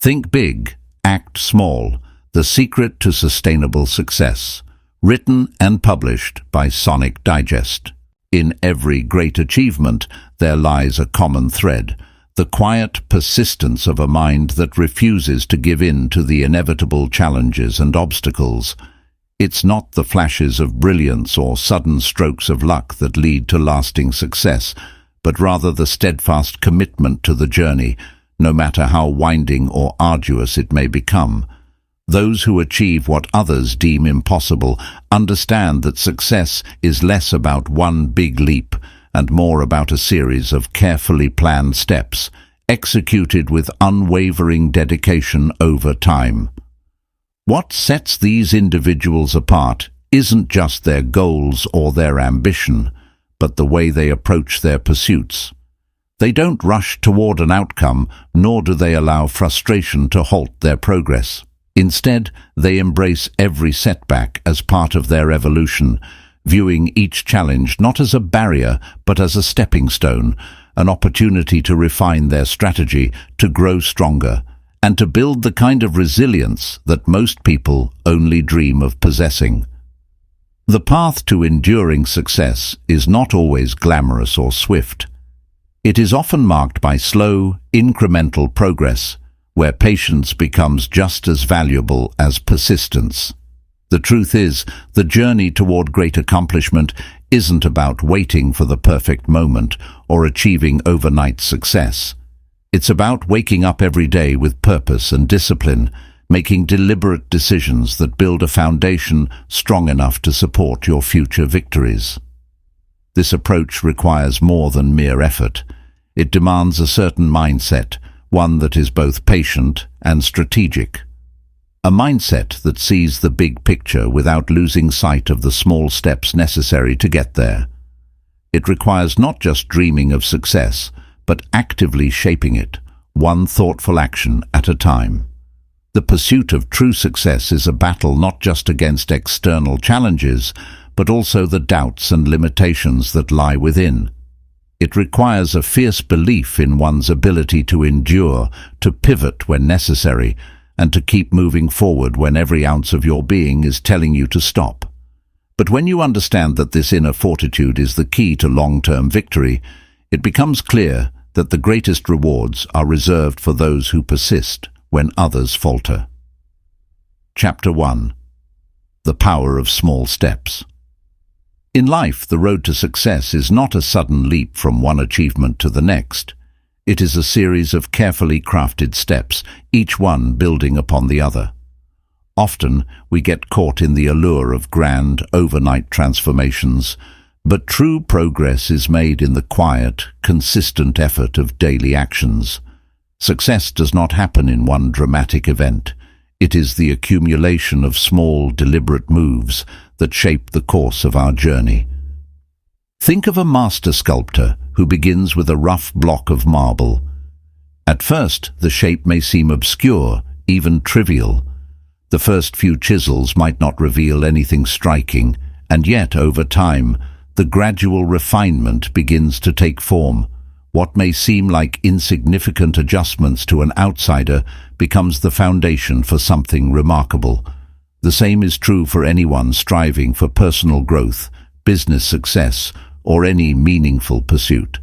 Think big, act small. The Secret to Sustainable Success. Written and published by Sonic Digest. In every great achievement, there lies a common thread: the quiet persistence of a mind that refuses to give in to the inevitable challenges and obstacles. It's not the flashes of brilliance or sudden strokes of luck that lead to lasting success, but rather the steadfast commitment to the journey, no matter how winding or arduous it may become. Those who achieve what others deem impossible understand that success is less about one big leap and more about a series of carefully planned steps, executed with unwavering dedication over time. What sets these individuals apart isn't just their goals or their ambition, but the way they approach their pursuits. They don't rush toward an outcome, nor do they allow frustration to halt their progress. Instead, they embrace every setback as part of their evolution, viewing each challenge not as a barrier but as a stepping stone, an opportunity to refine their strategy, to grow stronger, and to build the kind of resilience that most people only dream of possessing. The path to enduring success is not always glamorous or swift. It is often marked by slow, incremental progress, where patience becomes just as valuable as persistence. The truth is, the journey toward great accomplishment isn't about waiting for the perfect moment or achieving overnight success. It's about waking up every day with purpose and discipline, making deliberate decisions that build a foundation strong enough to support your future victories. This approach requires more than mere effort. It demands a certain mindset, one that is both patient and strategic. A mindset that sees the big picture without losing sight of the small steps necessary to get there. It requires not just dreaming of success, but actively shaping it, one thoughtful action at a time. The pursuit of true success is a battle not just against external challenges, but also the doubts and limitations that lie within. It requires a fierce belief in one's ability to endure, to pivot when necessary, and to keep moving forward when every ounce of your being is telling you to stop. But when you understand that this inner fortitude is the key to long-term victory, it becomes clear that the greatest rewards are reserved for those who persist when others falter. Chapter 1. The Power of Small Steps. In life, the road to success is not a sudden leap from one achievement to the next. It is a series of carefully crafted steps, each one building upon the other. Often, we get caught in the allure of grand, overnight transformations, but true progress is made in the quiet, consistent effort of daily actions. Success does not happen in one dramatic event. It is the accumulation of small, deliberate moves that shape the course of our journey. Think of a master sculptor who begins with a rough block of marble. At first, the shape may seem obscure, even trivial. The first few chisels might not reveal anything striking, and yet, over time, the gradual refinement begins to take form. What may seem like insignificant adjustments to an outsider becomes the foundation for something remarkable. The same is true for anyone striving for personal growth, business success, or any meaningful pursuit.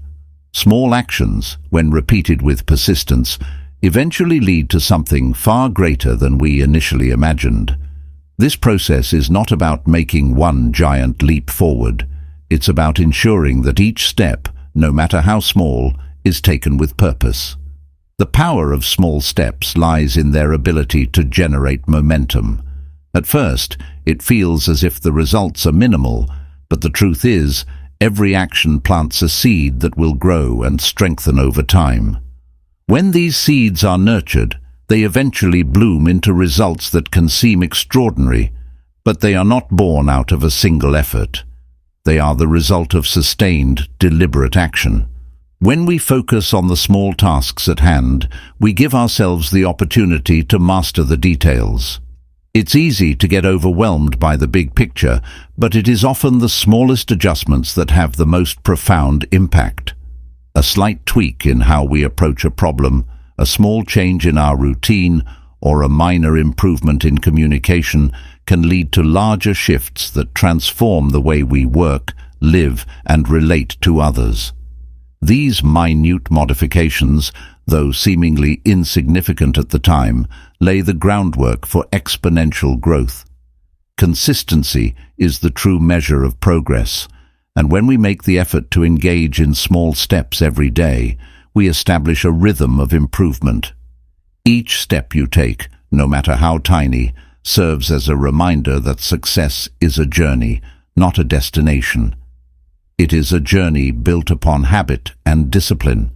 Small actions, when repeated with persistence, eventually lead to something far greater than we initially imagined. This process is not about making one giant leap forward. It's about ensuring that each step, no matter how small, is taken with purpose. The power of small steps lies in their ability to generate momentum. At first, it feels as if the results are minimal, but the truth is, every action plants a seed that will grow and strengthen over time. When these seeds are nurtured, they eventually bloom into results that can seem extraordinary, but they are not born out of a single effort. They are the result of sustained, deliberate action. When we focus on the small tasks at hand, we give ourselves the opportunity to master the details. It's easy to get overwhelmed by the big picture, but it is often the smallest adjustments that have the most profound impact. A slight tweak in how we approach a problem, A small change in our routine or a minor improvement in communication can lead to larger shifts that transform the way we work, live, and relate to others. These minute modifications, though seemingly insignificant at the time, lay the groundwork for exponential growth. Consistency is the true measure of progress, and when we make the effort to engage in small steps every day, we establish a rhythm of improvement. Each step you take, no matter how tiny, serves as a reminder that success is a journey, not a destination. It is a journey built upon habit and discipline.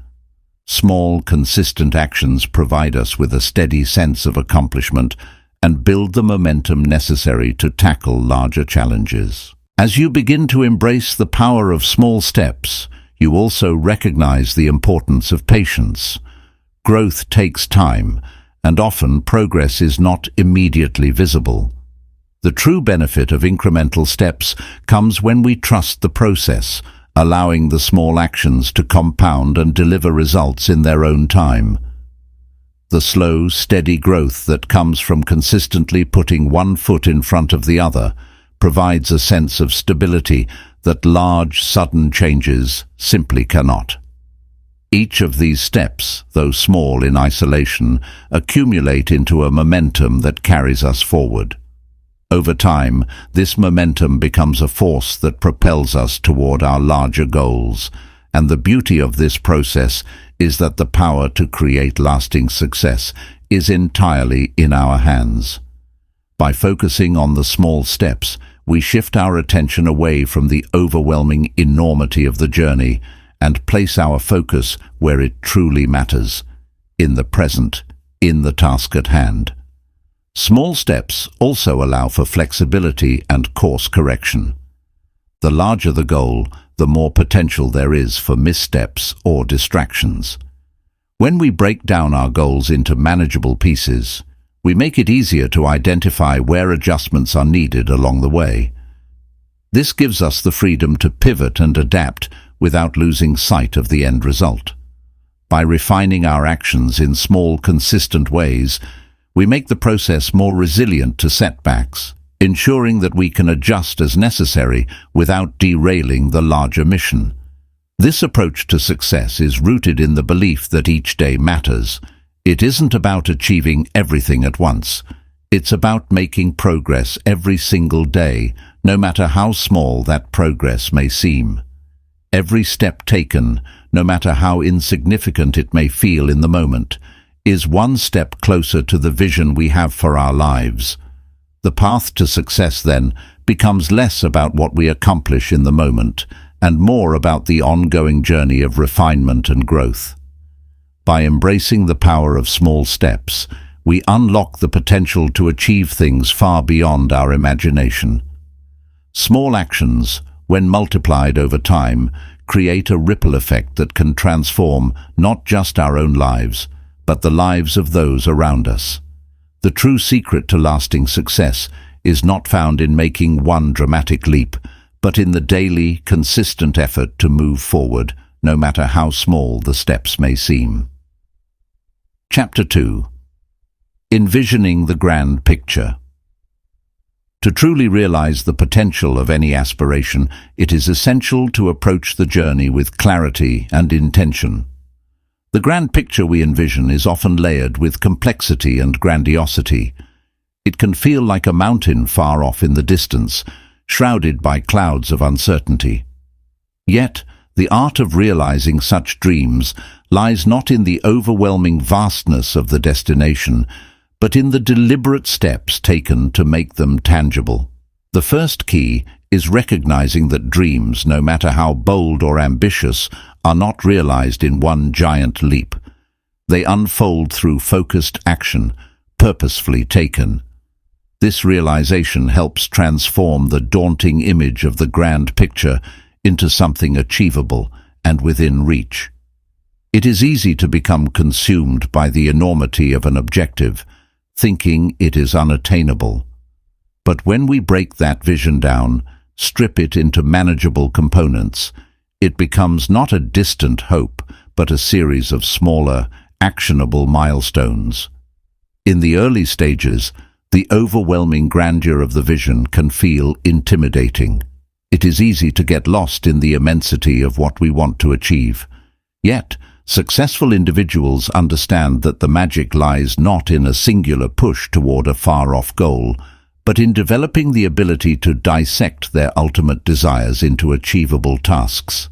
Small, consistent actions provide us with a steady sense of accomplishment and build the momentum necessary to tackle larger challenges. As you begin to embrace the power of small steps, you also recognize the importance of patience. Growth takes time, and often progress is not immediately visible. The true benefit of incremental steps comes when we trust the process, allowing the small actions to compound and deliver results in their own time. The slow, steady growth that comes from consistently putting one foot in front of the other provides a sense of stability that large, sudden changes simply cannot. Each of these steps, though small in isolation, accumulate into a momentum that carries us forward. Over time, this momentum becomes a force that propels us toward our larger goals, and the beauty of this process is that the power to create lasting success is entirely in our hands. By focusing on the small steps, we shift our attention away from the overwhelming enormity of the journey and place our focus where it truly matters, in the present, in the task at hand. Small steps also allow for flexibility and course correction. The larger the goal, the more potential there is for missteps or distractions. When we break down our goals into manageable pieces, we make it easier to identify where adjustments are needed along the way. This gives us the freedom to pivot and adapt without losing sight of the end result. By refining our actions in small, consistent ways, we make the process more resilient to setbacks, ensuring that we can adjust as necessary without derailing the larger mission. This approach to success is rooted in the belief that each day matters. It isn't about achieving everything at once. It's about making progress every single day, no matter how small that progress may seem. Every step taken, no matter how insignificant it may feel in the moment, is one step closer to the vision we have for our lives. The path to success, then, becomes less about what we accomplish in the moment and more about the ongoing journey of refinement and growth. By embracing the power of small steps, we unlock the potential to achieve things far beyond our imagination. Small actions, when multiplied over time, create a ripple effect that can transform not just our own lives, but the lives of those around us. The true secret to lasting success is not found in making one dramatic leap, but in the daily, consistent effort to move forward, no matter how small the steps may seem. Chapter 2. Envisioning the grand picture. To truly realize the potential of any aspiration, it is essential to approach the journey with clarity and intention. The grand picture we envision is often layered with complexity and grandiosity. It can feel like a mountain far off in the distance, shrouded by clouds of uncertainty. Yet, the art of realizing such dreams lies not in the overwhelming vastness of the destination, but in the deliberate steps taken to make them tangible. The first key is recognizing that dreams, no matter how bold or ambitious, are not realized in one giant leap. They unfold through focused action, purposefully taken. This realization helps transform the daunting image of the grand picture into something achievable and within reach. It is easy to become consumed by the enormity of an objective, thinking it is unattainable. But when we break that vision down, strip it into manageable components, it becomes not a distant hope, but a series of smaller, actionable milestones. In the early stages, the overwhelming grandeur of the vision can feel intimidating. It is easy to get lost in the immensity of what we want to achieve. Yet, successful individuals understand that the magic lies not in a singular push toward a far-off goal, but in developing the ability to dissect their ultimate desires into achievable tasks.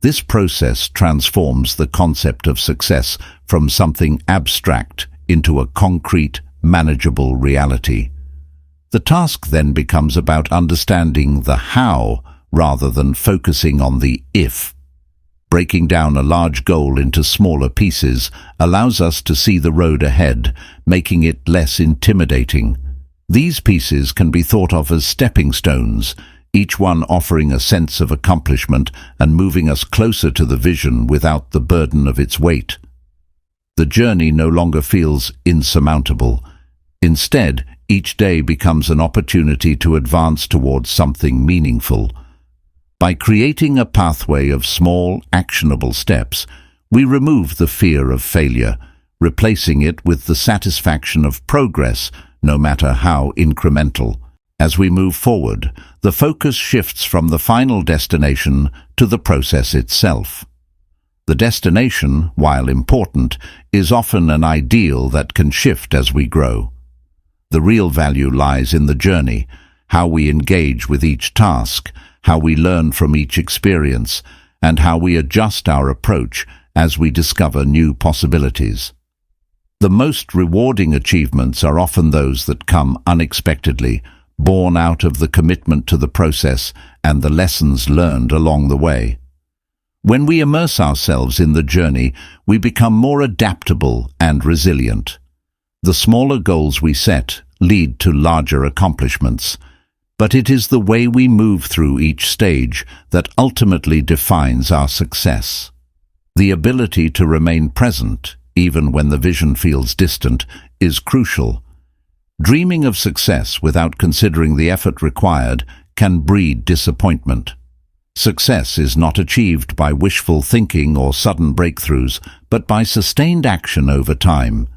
This process transforms the concept of success from something abstract into a concrete, manageable reality. The task then becomes about understanding the how rather than focusing on the if. Breaking down a large goal into smaller pieces allows us to see the road ahead, making it less intimidating. These pieces can be thought of as stepping stones, each one offering a sense of accomplishment and moving us closer to the vision without the burden of its weight. The journey no longer feels insurmountable. Instead, each day becomes an opportunity to advance towards something meaningful. By creating a pathway of small, actionable steps, we remove the fear of failure, replacing it with the satisfaction of progress, no matter how incremental. As we move forward, the focus shifts from the final destination to the process itself. The destination, while important, is often an ideal that can shift as we grow. The real value lies in the journey, how we engage with each task, how we learn from each experience, and how we adjust our approach as we discover new possibilities. The most rewarding achievements are often those that come unexpectedly, born out of the commitment to the process and the lessons learned along the way. When we immerse ourselves in the journey, we become more adaptable and resilient. The smaller goals we set lead to larger accomplishments, but it is the way we move through each stage that ultimately defines our success. The ability to remain present, even when the vision feels distant, is crucial. Dreaming of success without considering the effort required can breed disappointment. Success is not achieved by wishful thinking or sudden breakthroughs, but by sustained action over time.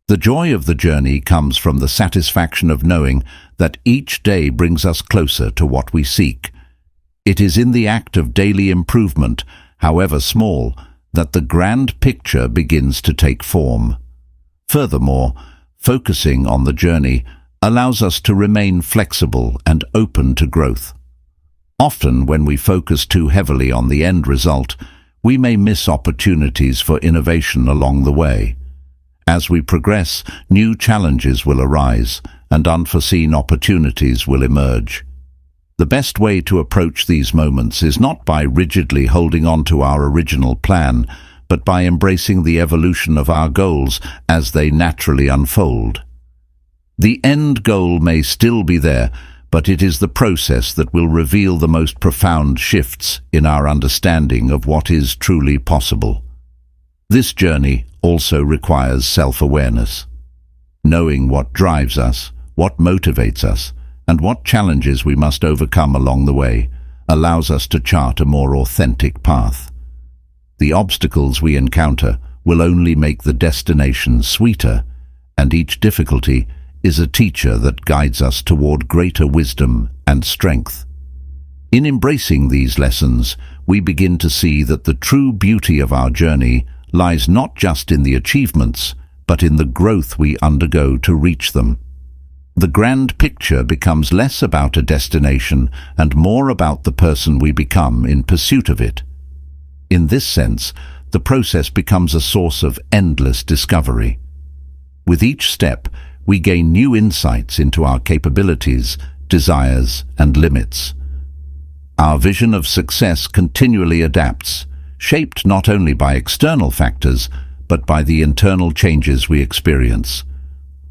The joy of the journey comes from the satisfaction of knowing that each day brings us closer to what we seek. It is in the act of daily improvement, however small, that the grand picture begins to take form. Furthermore, focusing on the journey allows us to remain flexible and open to growth. Often, when we focus too heavily on the end result, we may miss opportunities for innovation along the way. As we progress, new challenges will arise, and unforeseen opportunities will emerge. The best way to approach these moments is not by rigidly holding on to our original plan, but by embracing the evolution of our goals as they naturally unfold. The end goal may still be there, but it is the process that will reveal the most profound shifts in our understanding of what is truly possible. This journey also requires self-awareness. Knowing what drives us, what motivates us, and what challenges we must overcome along the way allows us to chart a more authentic path. The obstacles we encounter will only make the destination sweeter, and each difficulty is a teacher that guides us toward greater wisdom and strength. In embracing these lessons, we begin to see that the true beauty of our journey lies not just in the achievements, but in the growth we undergo to reach them. The grand picture becomes less about a destination and more about the person we become in pursuit of it. In this sense, the process becomes a source of endless discovery. With each step, we gain new insights into our capabilities, desires, and limits. Our vision of success continually adapts, shaped not only by external factors, but by the internal changes we experience.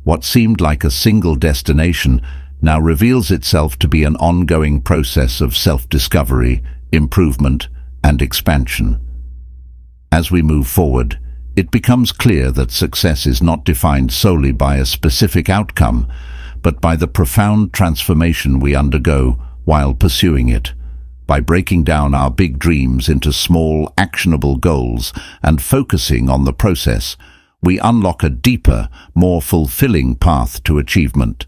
What seemed like a single destination now reveals itself to be an ongoing process of self-discovery, improvement, and expansion. As we move forward, it becomes clear that success is not defined solely by a specific outcome, but by the profound transformation we undergo while pursuing it. By breaking down our big dreams into small, actionable goals and focusing on the process, we unlock a deeper, more fulfilling path to achievement.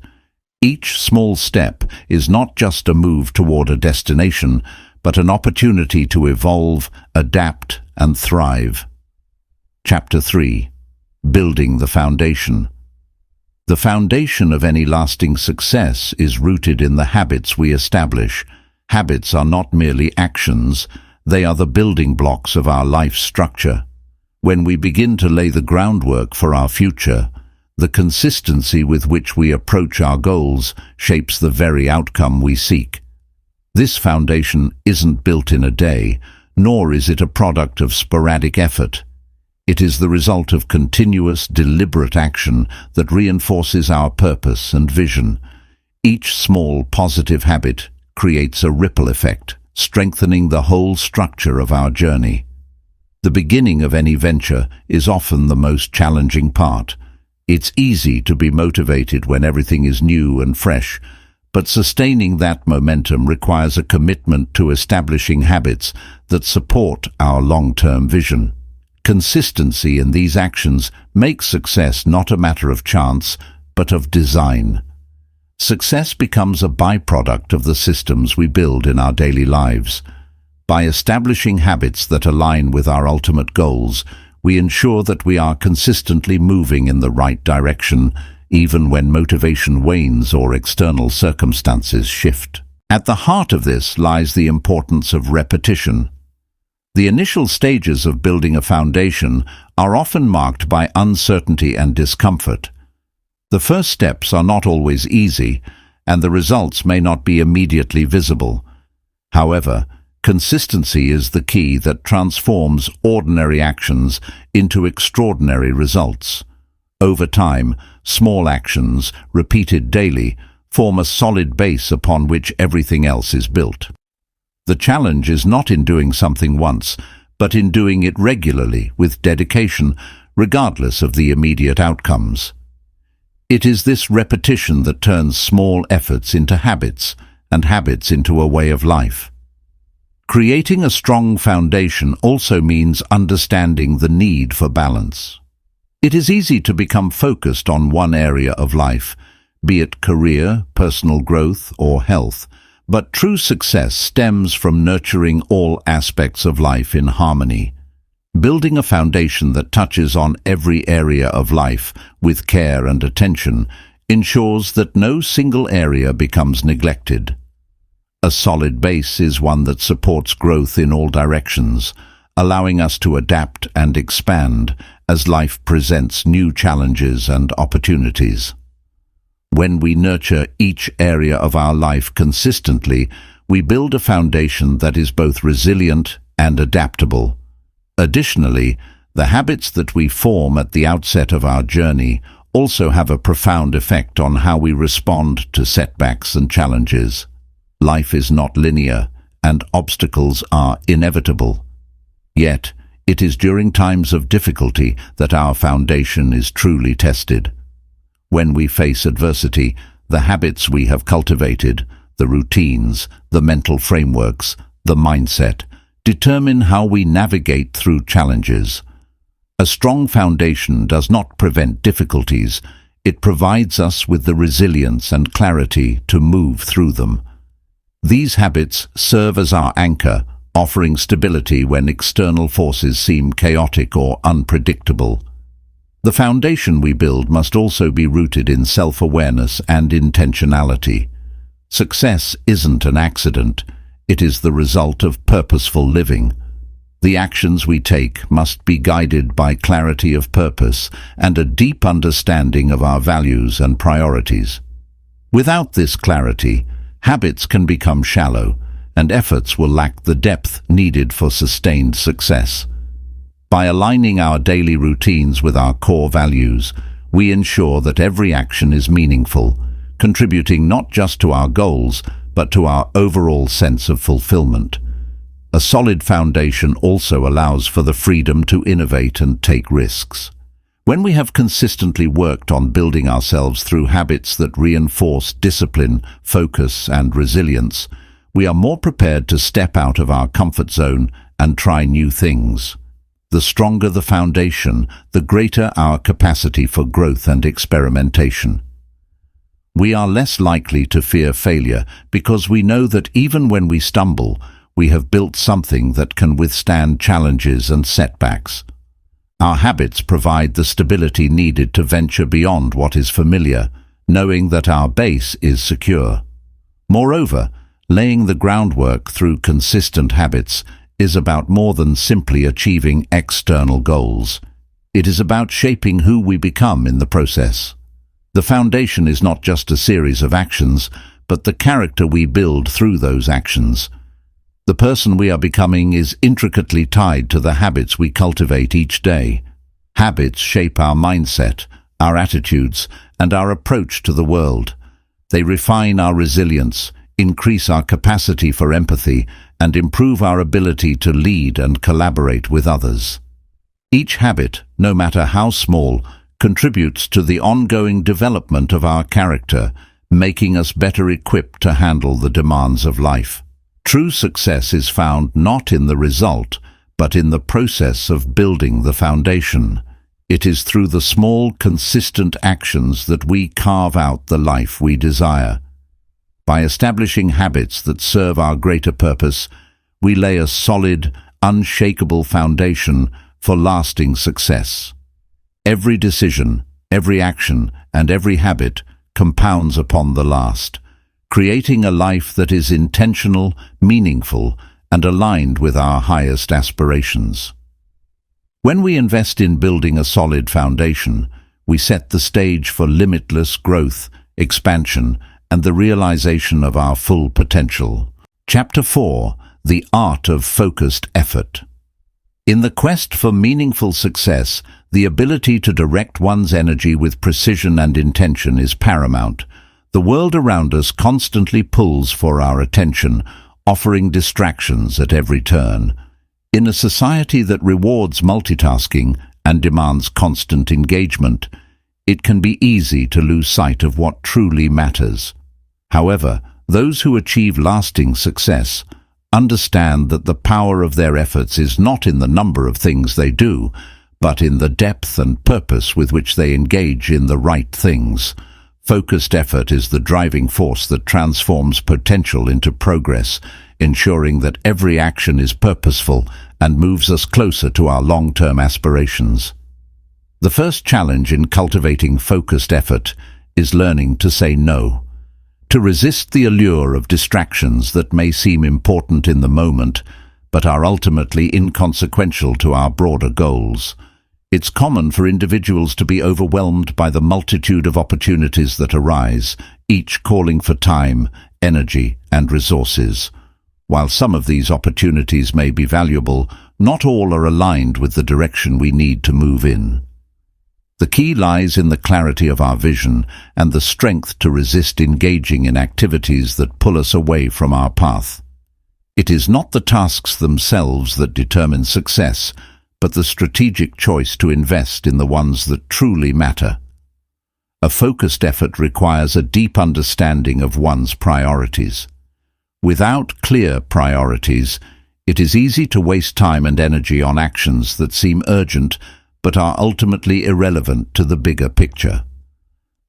Each small step is not just a move toward a destination, but an opportunity to evolve, adapt, and thrive. Chapter 3. Building the Foundation. The foundation of any lasting success is rooted in the habits we establish. Habits are not merely actions, they are the building blocks of our life structure. When we begin to lay the groundwork for our future, the consistency with which we approach our goals shapes the very outcome we seek. This foundation isn't built in a day, nor is it a product of sporadic effort. It is the result of continuous, deliberate action that reinforces our purpose and vision. Each small, positive habit creates a ripple effect, strengthening the whole structure of our journey. The beginning of any venture is often the most challenging part. It's easy to be motivated when everything is new and fresh, but sustaining that momentum requires a commitment to establishing habits that support our long-term vision. Consistency in these actions makes success not a matter of chance, but of design. Success becomes a byproduct of the systems we build in our daily lives. By establishing habits that align with our ultimate goals, we ensure that we are consistently moving in the right direction, even when motivation wanes or external circumstances shift. At the heart of this lies the importance of repetition. The initial stages of building a foundation are often marked by uncertainty and discomfort. The first steps are not always easy, and the results may not be immediately visible. However, consistency is the key that transforms ordinary actions into extraordinary results. Over time, small actions, repeated daily, form a solid base upon which everything else is built. The challenge is not in doing something once, but in doing it regularly with dedication, regardless of the immediate outcomes. It is this repetition that turns small efforts into habits, and habits into a way of life. Creating a strong foundation also means understanding the need for balance. It is easy to become focused on one area of life, be it career, personal growth, or health, but true success stems from nurturing all aspects of life in harmony. Building a foundation that touches on every area of life with care and attention ensures that no single area becomes neglected. A solid base is one that supports growth in all directions, allowing us to adapt and expand as life presents new challenges and opportunities. When we nurture each area of our life consistently, we build a foundation that is both resilient and adaptable. Additionally, the habits that we form at the outset of our journey also have a profound effect on how we respond to setbacks and challenges. Life is not linear, and obstacles are inevitable. Yet, it is during times of difficulty that our foundation is truly tested. When we face adversity, the habits we have cultivated, the routines, the mental frameworks, the mindset, determine how we navigate through challenges. A strong foundation does not prevent difficulties, it provides us with the resilience and clarity to move through them. These habits serve as our anchor, offering stability when external forces seem chaotic or unpredictable. The foundation we build must also be rooted in self-awareness and intentionality. Success isn't an accident. It is the result of purposeful living. The actions we take must be guided by clarity of purpose and a deep understanding of our values and priorities. Without this clarity, habits can become shallow, and efforts will lack the depth needed for sustained success. By aligning our daily routines with our core values, we ensure that every action is meaningful, contributing not just to our goals, but to our overall sense of fulfillment. A solid foundation also allows for the freedom to innovate and take risks. When we have consistently worked on building ourselves through habits that reinforce discipline, focus, and resilience, we are more prepared to step out of our comfort zone and try new things. The stronger the foundation, the greater our capacity for growth and experimentation. We are less likely to fear failure because we know that even when we stumble, we have built something that can withstand challenges and setbacks. Our habits provide the stability needed to venture beyond what is familiar, knowing that our base is secure. Moreover, laying the groundwork through consistent habits is about more than simply achieving external goals. It is about shaping who we become in the process. The foundation is not just a series of actions, but the character we build through those actions. The person we are becoming is intricately tied to the habits we cultivate each day. Habits shape our mindset, our attitudes, and our approach to the world. They refine our resilience, increase our capacity for empathy, and improve our ability to lead and collaborate with others. Each habit, no matter how small, contributes to the ongoing development of our character, making us better equipped to handle the demands of life. True success is found not in the result, but in the process of building the foundation. It is through the small, consistent actions that we carve out the life we desire. By establishing habits that serve our greater purpose, we lay a solid, unshakable foundation for lasting success. Every decision, every action, and every habit compounds upon the last, creating a life that is intentional, meaningful, and aligned with our highest aspirations. When we invest in building a solid foundation, we set the stage for limitless growth, expansion, and the realization of our full potential. Chapter 4: The Art of Focused Effort. In the quest for meaningful success, the ability to direct one's energy with precision and intention is paramount. The world around us constantly pulls for our attention, offering distractions at every turn. In a society that rewards multitasking and demands constant engagement, it can be easy to lose sight of what truly matters. However, those who achieve lasting success understand that the power of their efforts is not in the number of things they do, but in the depth and purpose with which they engage in the right things. Focused effort is the driving force that transforms potential into progress, ensuring that every action is purposeful and moves us closer to our long-term aspirations. The first challenge in cultivating focused effort is learning to say no. To resist the allure of distractions that may seem important in the moment, but are ultimately inconsequential to our broader goals. It's common for individuals to be overwhelmed by the multitude of opportunities that arise, each calling for time, energy, and resources. While some of these opportunities may be valuable, not all are aligned with the direction we need to move in. The key lies in the clarity of our vision and the strength to resist engaging in activities that pull us away from our path. It is not the tasks themselves that determine success, but the strategic choice to invest in the ones that truly matter. A focused effort requires a deep understanding of one's priorities. Without clear priorities, it is easy to waste time and energy on actions that seem urgent but are ultimately irrelevant to the bigger picture.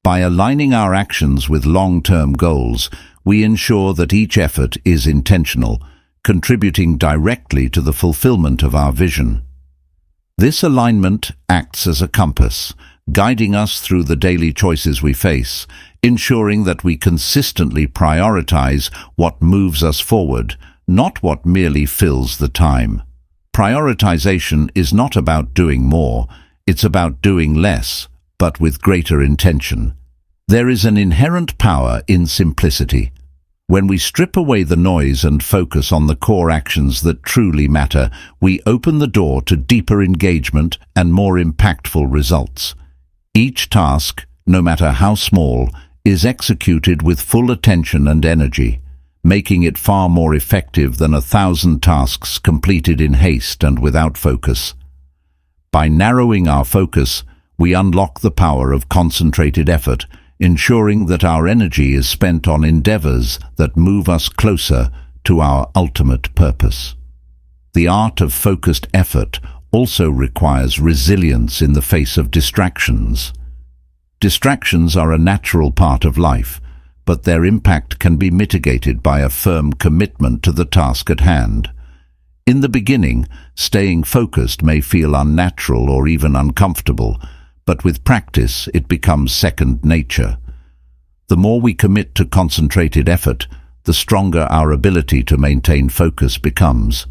By aligning our actions with long-term goals, we ensure that each effort is intentional, contributing directly to the fulfillment of our vision. This alignment acts as a compass, guiding us through the daily choices we face, ensuring that we consistently prioritize what moves us forward, not what merely fills the time. Prioritization is not about doing more, it's about doing less, but with greater intention. There is an inherent power in simplicity. When we strip away the noise and focus on the core actions that truly matter, we open the door to deeper engagement and more impactful results. Each task, no matter how small, is executed with full attention and energy, making it far more effective than 1,000 tasks completed in haste and without focus. By narrowing our focus, we unlock the power of concentrated effort, ensuring that our energy is spent on endeavors that move us closer to our ultimate purpose. The art of focused effort also requires resilience in the face of distractions. Distractions are a natural part of life, but their impact can be mitigated by a firm commitment to the task at hand. In the beginning, staying focused may feel unnatural or even uncomfortable, but with practice it becomes second nature. The more we commit to concentrated effort, the stronger our ability to maintain focus becomes.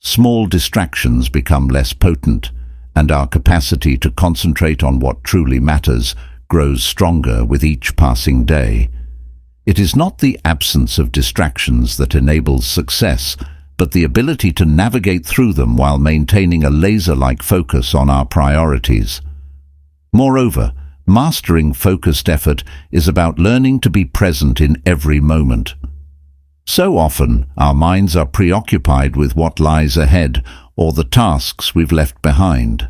Small distractions become less potent, and our capacity to concentrate on what truly matters grows stronger with each passing day. It is not the absence of distractions that enables success, but the ability to navigate through them while maintaining a laser-like focus on our priorities. Moreover, mastering focused effort is about learning to be present in every moment. So often, our minds are preoccupied with what lies ahead or the tasks we've left behind.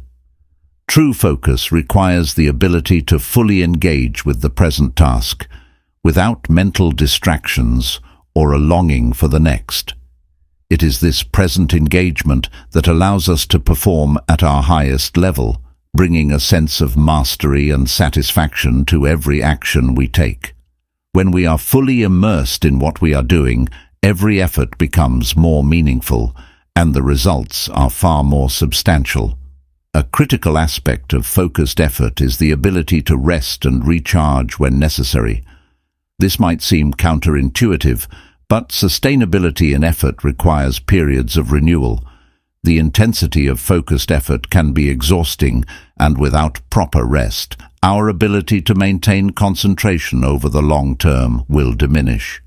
True focus requires the ability to fully engage with the present task, without mental distractions or a longing for the next. It is this present engagement that allows us to perform at our highest level, bringing a sense of mastery and satisfaction to every action we take. When we are fully immersed in what we are doing, every effort becomes more meaningful, and the results are far more substantial. A critical aspect of focused effort is the ability to rest and recharge when necessary. This might seem counterintuitive, but sustainability in effort requires periods of renewal. The intensity of focused effort can be exhausting, and without proper rest, our ability to maintain concentration over the long term will diminish.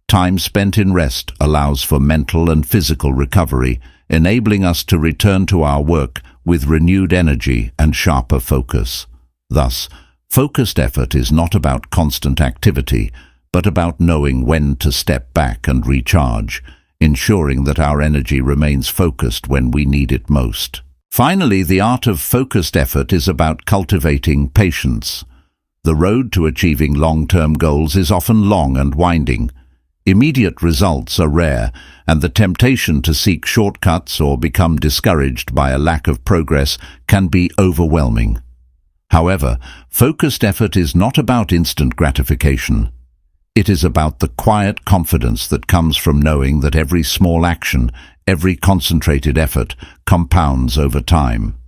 Time spent in rest allows for mental and physical recovery, enabling us to return to our work with renewed energy and sharper focus. Thus, focused effort is not about constant activity, but about knowing when to step back and recharge, ensuring that our energy remains focused when we need it most. Finally, the art of focused effort is about cultivating patience. The road to achieving long-term goals is often long and winding. Immediate results are rare, and the temptation to seek shortcuts or become discouraged by a lack of progress can be overwhelming. However, focused effort is not about instant gratification. It is about the quiet confidence that comes from knowing that every small action, every concentrated effort, compounds over time.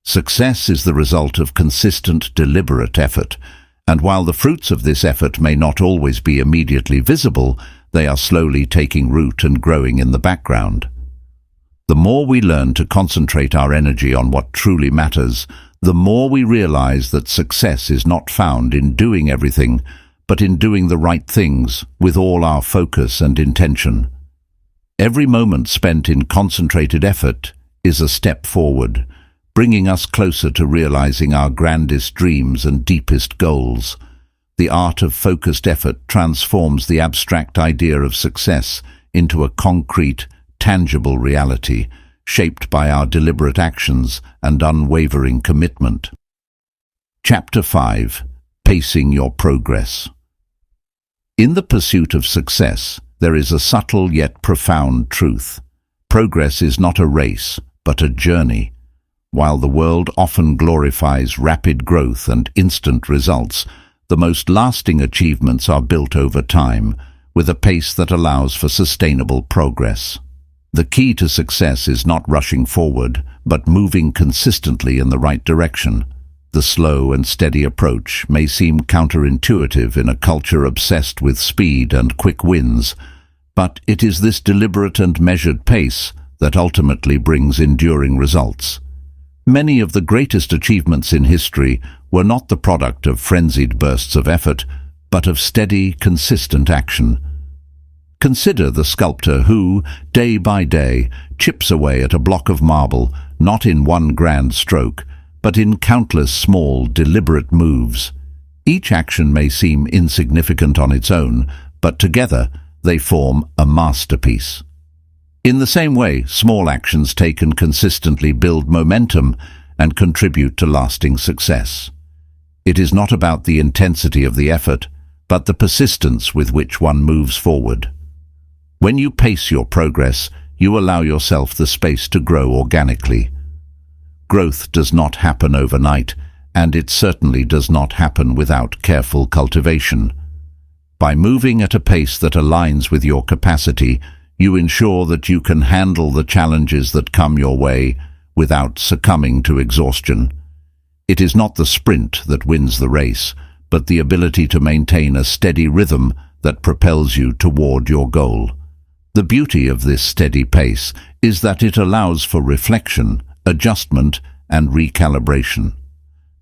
Success is the result of consistent, deliberate effort, and while the fruits of this effort may not always be immediately visible, they are slowly taking root and growing in the background. The more we learn to concentrate our energy on what truly matters, the more we realize that success is not found in doing everything, but in doing the right things with all our focus and intention. Every moment spent in concentrated effort is a step forward, bringing us closer to realizing our grandest dreams and deepest goals. The art of focused effort transforms the abstract idea of success into a concrete, tangible reality, shaped by our deliberate actions and unwavering commitment. Chapter 5. Pacing your progress. In the pursuit of success, there is a subtle yet profound truth. Progress is not a race, but a journey. While the world often glorifies rapid growth and instant results, the most lasting achievements are built over time, with a pace that allows for sustainable progress. The key to success is not rushing forward, but moving consistently in the right direction. The slow and steady approach may seem counterintuitive in a culture obsessed with speed and quick wins, but it is this deliberate and measured pace that ultimately brings enduring results. Many of the greatest achievements in history were not the product of frenzied bursts of effort, but of steady, consistent action. Consider the sculptor who, day by day, chips away at a block of marble, not in one grand stroke, but in countless small, deliberate moves. Each action may seem insignificant on its own, but together they form a masterpiece. In the same way, small actions taken consistently build momentum and contribute to lasting success. It is not about the intensity of the effort, but the persistence with which one moves forward. When you pace your progress, you allow yourself the space to grow organically. Growth does not happen overnight, and it certainly does not happen without careful cultivation. By moving at a pace that aligns with your capacity, you ensure that you can handle the challenges that come your way without succumbing to exhaustion. It is not the sprint that wins the race, but the ability to maintain a steady rhythm that propels you toward your goal. The beauty of this steady pace is that it allows for reflection, adjustment, and recalibration.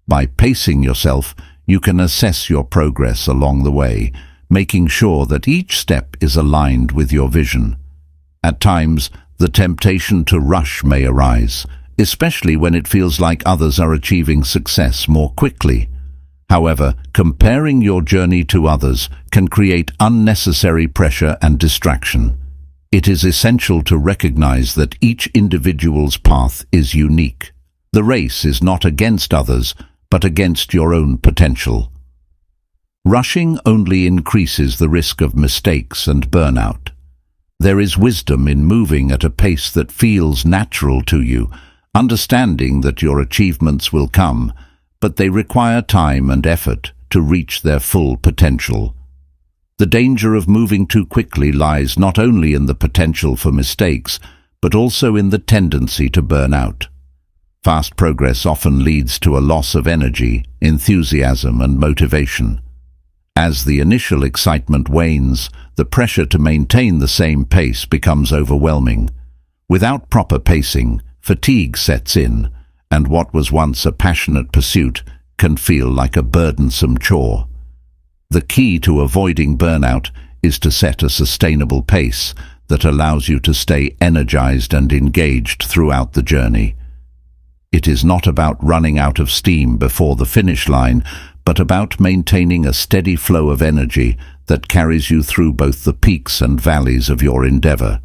By pacing yourself, you can assess your progress along the way, making sure that each step is aligned with your vision. At times, the temptation to rush may arise, especially when it feels like others are achieving success more quickly. However, comparing your journey to others can create unnecessary pressure and distraction. It is essential to recognize that each individual's path is unique. The race is not against others, but against your own potential. Rushing only increases the risk of mistakes and burnout. There is wisdom in moving at a pace that feels natural to you, understanding that your achievements will come, but they require time and effort to reach their full potential. The danger of moving too quickly lies not only in the potential for mistakes, but also in the tendency to burn out. Fast progress often leads to a loss of energy, enthusiasm, and motivation. As the initial excitement wanes, the pressure to maintain the same pace becomes overwhelming. Without proper pacing, fatigue sets in, and what was once a passionate pursuit can feel like a burdensome chore. The key to avoiding burnout is to set a sustainable pace that allows you to stay energized and engaged throughout the journey. It is not about running out of steam before the finish line, but about maintaining a steady flow of energy that carries you through both the peaks and valleys of your endeavor.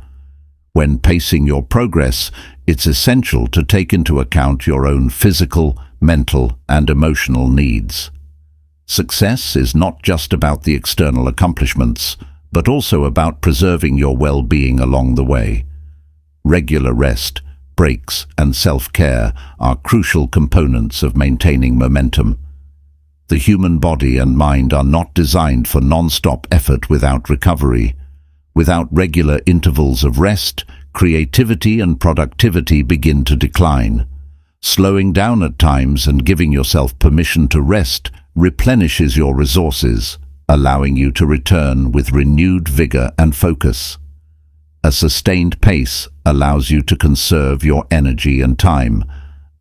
When pacing your progress, it's essential to take into account your own physical, mental, and emotional needs. Success is not just about the external accomplishments, but also about preserving your well-being along the way. Regular rest, breaks, and self-care are crucial components of maintaining momentum. The human body and mind are not designed for non-stop effort without recovery. Without regular intervals of rest, creativity and productivity begin to decline. Slowing down at times and giving yourself permission to rest replenishes your resources, allowing you to return with renewed vigor and focus. A sustained pace allows you to conserve your energy and time,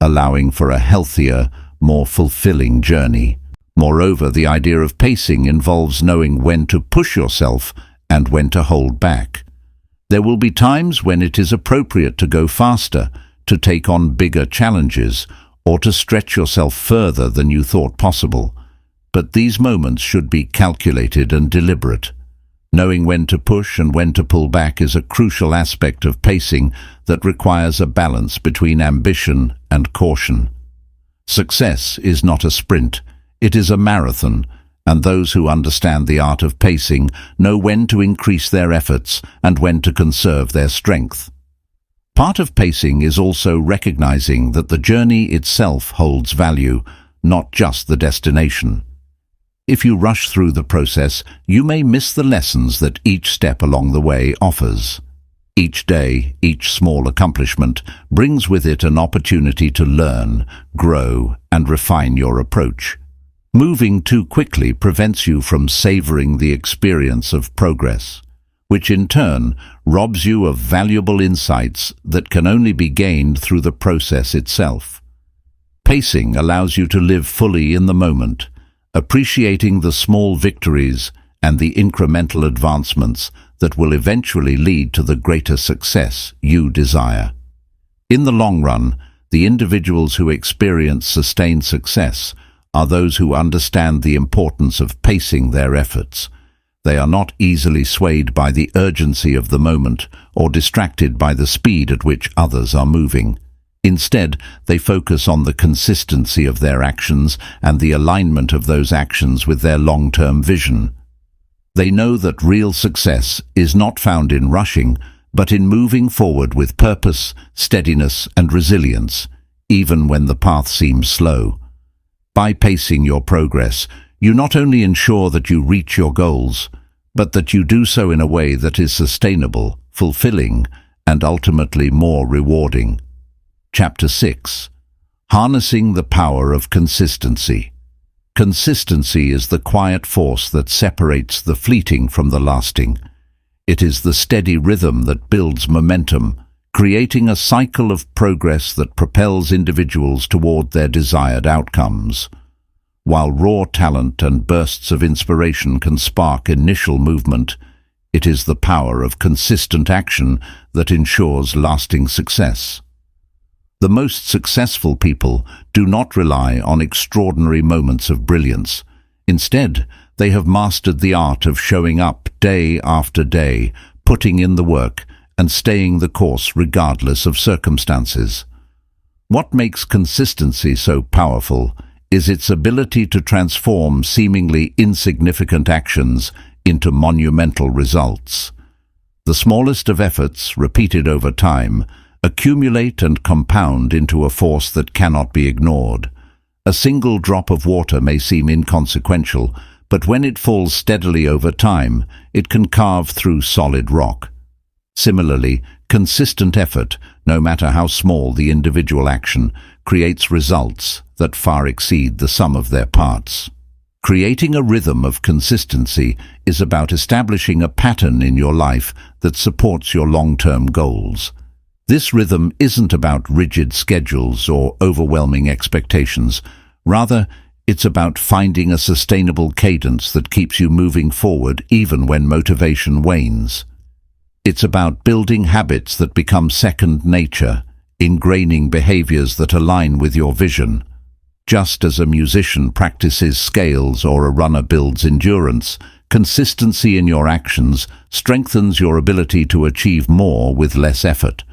allowing for a healthier, more fulfilling journey. Moreover, the idea of pacing involves knowing when to push yourself and when to hold back. There will be times when it is appropriate to go faster, to take on bigger challenges, or to stretch yourself further than you thought possible. But these moments should be calculated and deliberate. Knowing when to push and when to pull back is a crucial aspect of pacing that requires a balance between ambition and caution. Success is not a sprint, it is a marathon, and those who understand the art of pacing know when to increase their efforts and when to conserve their strength. Part of pacing is also recognizing that the journey itself holds value, not just the destination. If you rush through the process, you may miss the lessons that each step along the way offers. Each day, each small accomplishment brings with it an opportunity to learn, grow, and refine your approach. Moving too quickly prevents you from savoring the experience of progress, which in turn robs you of valuable insights that can only be gained through the process itself. Pacing allows you to live fully in the moment, appreciating the small victories and the incremental advancements that will eventually lead to the greater success you desire. In the long run, the individuals who experience sustained success are those who understand the importance of pacing their efforts. They are not easily swayed by the urgency of the moment or distracted by the speed at which others are moving. Instead, they focus on the consistency of their actions and the alignment of those actions with their long-term vision. They know that real success is not found in rushing, but in moving forward with purpose, steadiness, and resilience, even when the path seems slow. By pacing your progress, you not only ensure that you reach your goals, but that you do so in a way that is sustainable, fulfilling, and ultimately more rewarding. Chapter 6. Harnessing the Power of Consistency. Consistency is the quiet force that separates the fleeting from the lasting. It is the steady rhythm that builds momentum, creating a cycle of progress that propels individuals toward their desired outcomes. While raw talent and bursts of inspiration can spark initial movement, it is the power of consistent action that ensures lasting success. The most successful people do not rely on extraordinary moments of brilliance. Instead, they have mastered the art of showing up day after day, putting in the work, and staying the course regardless of circumstances. What makes consistency so powerful is its ability to transform seemingly insignificant actions into monumental results. The smallest of efforts, repeated over time, accumulate and compound into a force that cannot be ignored. A single drop of water may seem inconsequential, but when it falls steadily over time, it can carve through solid rock. Similarly, consistent effort, no matter how small the individual action, creates results that far exceed the sum of their parts. Creating a rhythm of consistency is about establishing a pattern in your life that supports your long-term goals. This rhythm isn't about rigid schedules or overwhelming expectations. Rather, it's about finding a sustainable cadence that keeps you moving forward even when motivation wanes. It's about building habits that become second nature, ingraining behaviors that align with your vision. Just as a musician practices scales or a runner builds endurance, consistency in your actions strengthens your ability to achieve more with less effort.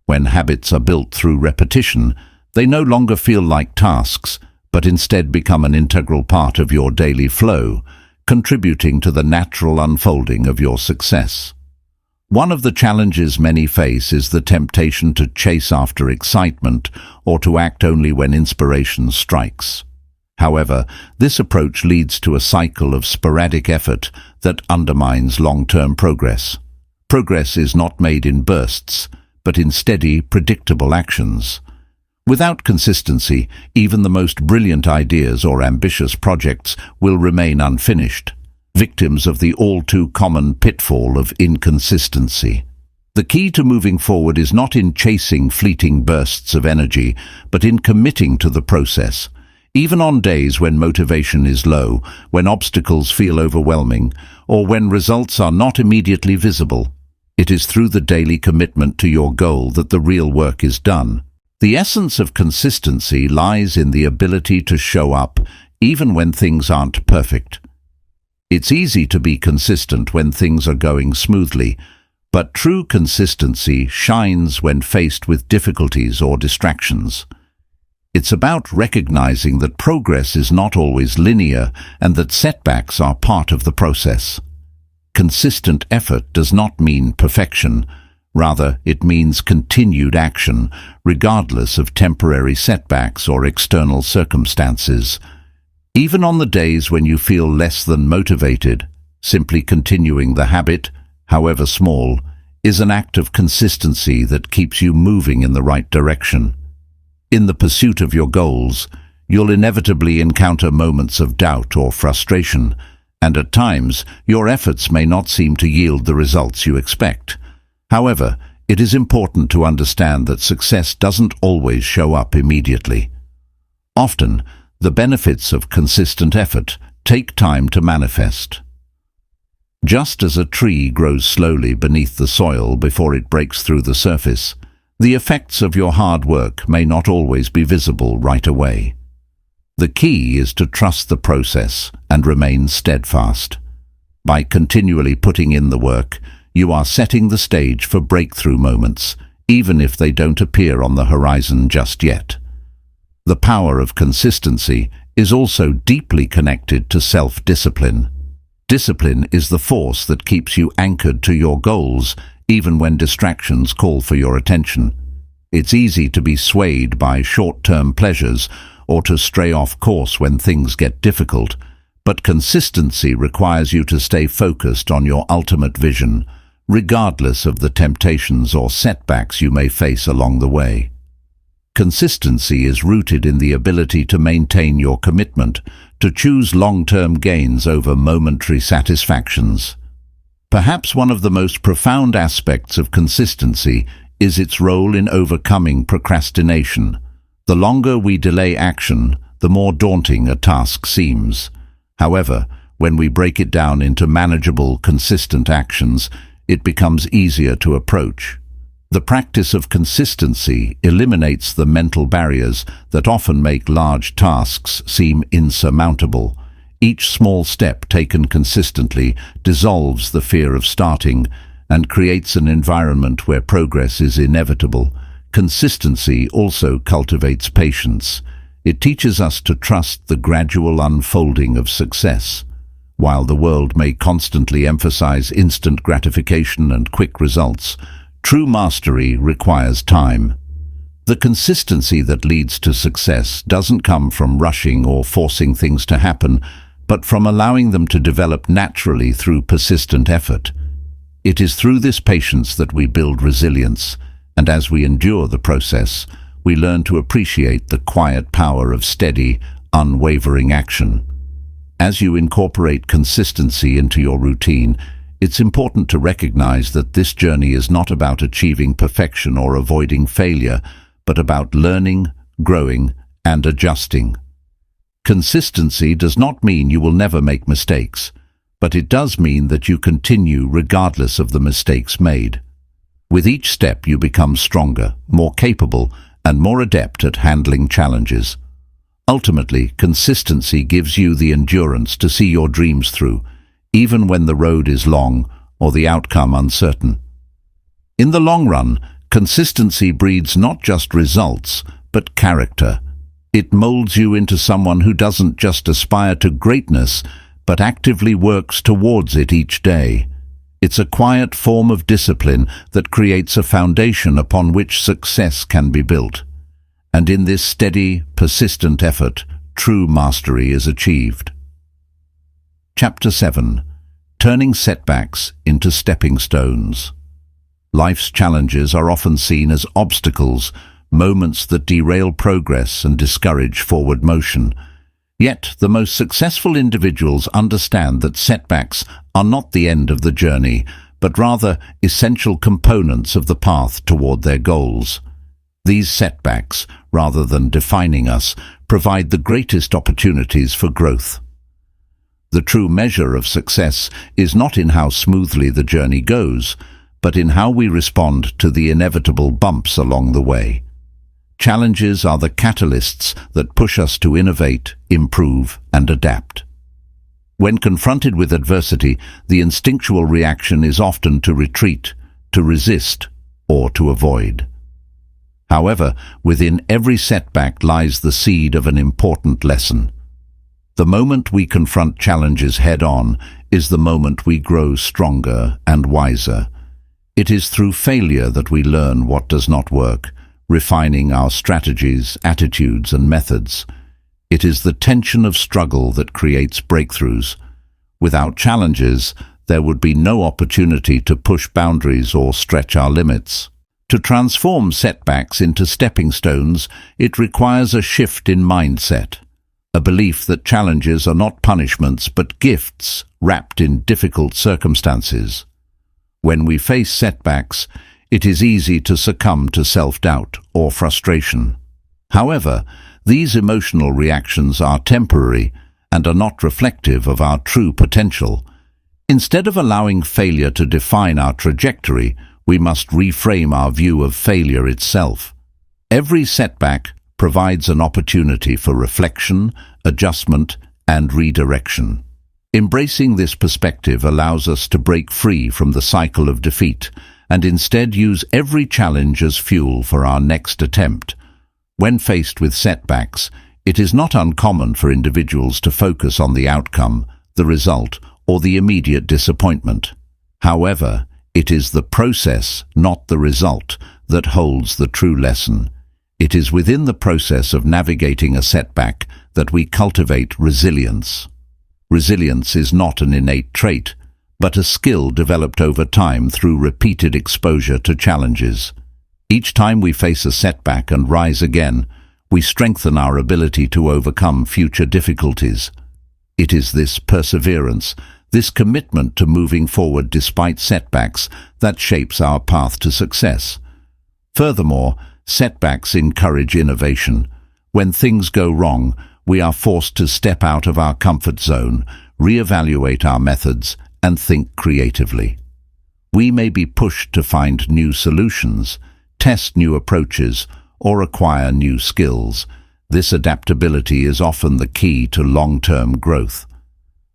When habits are built through repetition, they no longer feel like tasks, but instead become an integral part of your daily flow, contributing to the natural unfolding of your success. One of the challenges many face is the temptation to chase after excitement or to act only when inspiration strikes. However, this approach leads to a cycle of sporadic effort that undermines long-term progress. Progress is not made in bursts, but in steady, predictable actions. Without consistency, even the most brilliant ideas or ambitious projects will remain unfinished, victims of the all-too-common pitfall of inconsistency. The key to moving forward is not in chasing fleeting bursts of energy, but in committing to the process. Even on days when motivation is low, when obstacles feel overwhelming, or when results are not immediately visible, it is through the daily commitment to your goal that the real work is done. The essence of consistency lies in the ability to show up, even when things aren't perfect. It's easy to be consistent when things are going smoothly, but true consistency shines when faced with difficulties or distractions. It's about recognizing that progress is not always linear and that setbacks are part of the process. Consistent effort does not mean perfection. Rather, it means continued action, regardless of temporary setbacks or external circumstances. Even on the days when you feel less than motivated, simply continuing the habit, however small, is an act of consistency that keeps you moving in the right direction. In the pursuit of your goals, you'll inevitably encounter moments of doubt or frustration, and at times your efforts may not seem to yield the results you expect. However, it is important to understand that success doesn't always show up immediately. Often, the benefits of consistent effort take time to manifest. Just as a tree grows slowly beneath the soil before it breaks through the surface, the effects of your hard work may not always be visible right away. The key is to trust the process and remain steadfast. By continually putting in the work, you are setting the stage for breakthrough moments, even if they don't appear on the horizon just yet. The power of consistency is also deeply connected to self-discipline. Discipline is the force that keeps you anchored to your goals, even when distractions call for your attention. It's easy to be swayed by short-term pleasures or to stray off course when things get difficult, but consistency requires you to stay focused on your ultimate vision, regardless of the temptations or setbacks you may face along the way. Consistency is rooted in the ability to maintain your commitment, to choose long-term gains over momentary satisfactions. Perhaps one of the most profound aspects of consistency is its role in overcoming procrastination. The longer we delay action, the more daunting a task seems. However, when we break it down into manageable, consistent actions, it becomes easier to approach. The practice of consistency eliminates the mental barriers that often make large tasks seem insurmountable. Each small step taken consistently dissolves the fear of starting and creates an environment where progress is inevitable. Consistency also cultivates patience. It teaches us to trust the gradual unfolding of success. While the world may constantly emphasize instant gratification and quick results, true mastery requires time. The consistency that leads to success doesn't come from rushing or forcing things to happen, but from allowing them to develop naturally through persistent effort. It is through this patience that we build resilience, and as we endure the process, we learn to appreciate the quiet power of steady, unwavering action. As you incorporate consistency into your routine, it's important to recognize that this journey is not about achieving perfection or avoiding failure, but about learning, growing, and adjusting. Consistency does not mean you will never make mistakes, but it does mean that you continue regardless of the mistakes made. With each step you become stronger, more capable, and more adept at handling challenges. Ultimately, consistency gives you the endurance to see your dreams through, even when the road is long or the outcome uncertain. In the long run, consistency breeds not just results, but character. It molds you into someone who doesn't just aspire to greatness, but actively works towards it each day. It's a quiet form of discipline that creates a foundation upon which success can be built. And in this steady, persistent effort, true mastery is achieved. Chapter 7. Turning setbacks into stepping stones. Life's challenges are often seen as obstacles, moments that derail progress and discourage forward motion. Yet, the most successful individuals understand that setbacks are not the end of the journey, but rather essential components of the path toward their goals. These setbacks, rather than defining us, provide the greatest opportunities for growth. The true measure of success is not in how smoothly the journey goes, but in how we respond to the inevitable bumps along the way. Challenges are the catalysts that push us to innovate, improve, and adapt. When confronted with adversity, the instinctual reaction is often to retreat, to resist, or to avoid. However, within every setback lies the seed of an important lesson. The moment we confront challenges head-on is the moment we grow stronger and wiser. It is through failure that we learn what does not work, refining our strategies, attitudes, and methods. It is the tension of struggle that creates breakthroughs. Without challenges, there would be no opportunity to push boundaries or stretch our limits. To transform setbacks into stepping stones, it requires a shift in mindset, a belief that challenges are not punishments but gifts wrapped in difficult circumstances. When we face setbacks, it is easy to succumb to self-doubt or frustration. However, these emotional reactions are temporary and are not reflective of our true potential. Instead of allowing failure to define our trajectory, we must reframe our view of failure itself. Every setback provides an opportunity for reflection, adjustment, and redirection. Embracing this perspective allows us to break free from the cycle of defeat and instead use every challenge as fuel for our next attempt. When faced with setbacks, it is not uncommon for individuals to focus on the outcome, the result, or the immediate disappointment. However, it is the process, not the result, that holds the true lesson. It is within the process of navigating a setback that we cultivate resilience. Resilience is not an innate trait, but a skill developed over time through repeated exposure to challenges. Each time we face a setback and rise again, we strengthen our ability to overcome future difficulties. It is this perseverance, this commitment to moving forward despite setbacks, that shapes our path to success. Furthermore, setbacks encourage innovation. When things go wrong, we are forced to step out of our comfort zone, reevaluate our methods, and think creatively. We may be pushed to find new solutions, test new approaches, or acquire new skills. This adaptability is often the key to long-term growth.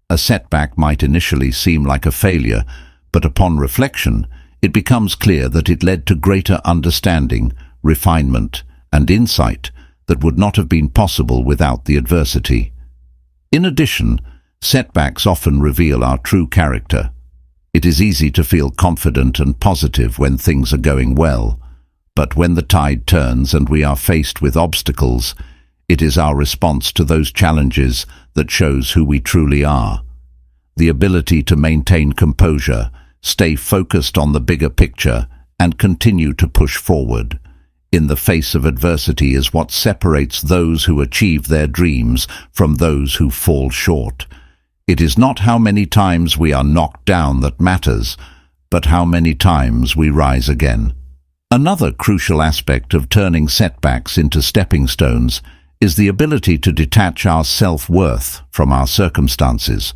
A setback might initially seem like a failure, but upon reflection, it becomes clear that it led to greater understanding, refinement, and insight that would not have been possible without the adversity. In addition, setbacks often reveal our true character. It is easy to feel confident and positive when things are going well, but when the tide turns and we are faced with obstacles, it is our response to those challenges that shows who we truly are. The ability to maintain composure, stay focused on the bigger picture, and continue to push forward in the face of adversity is what separates those who achieve their dreams from those who fall short. It is not how many times we are knocked down that matters, but how many times we rise again. Another crucial aspect of turning setbacks into stepping stones is the ability to detach our self-worth from our circumstances.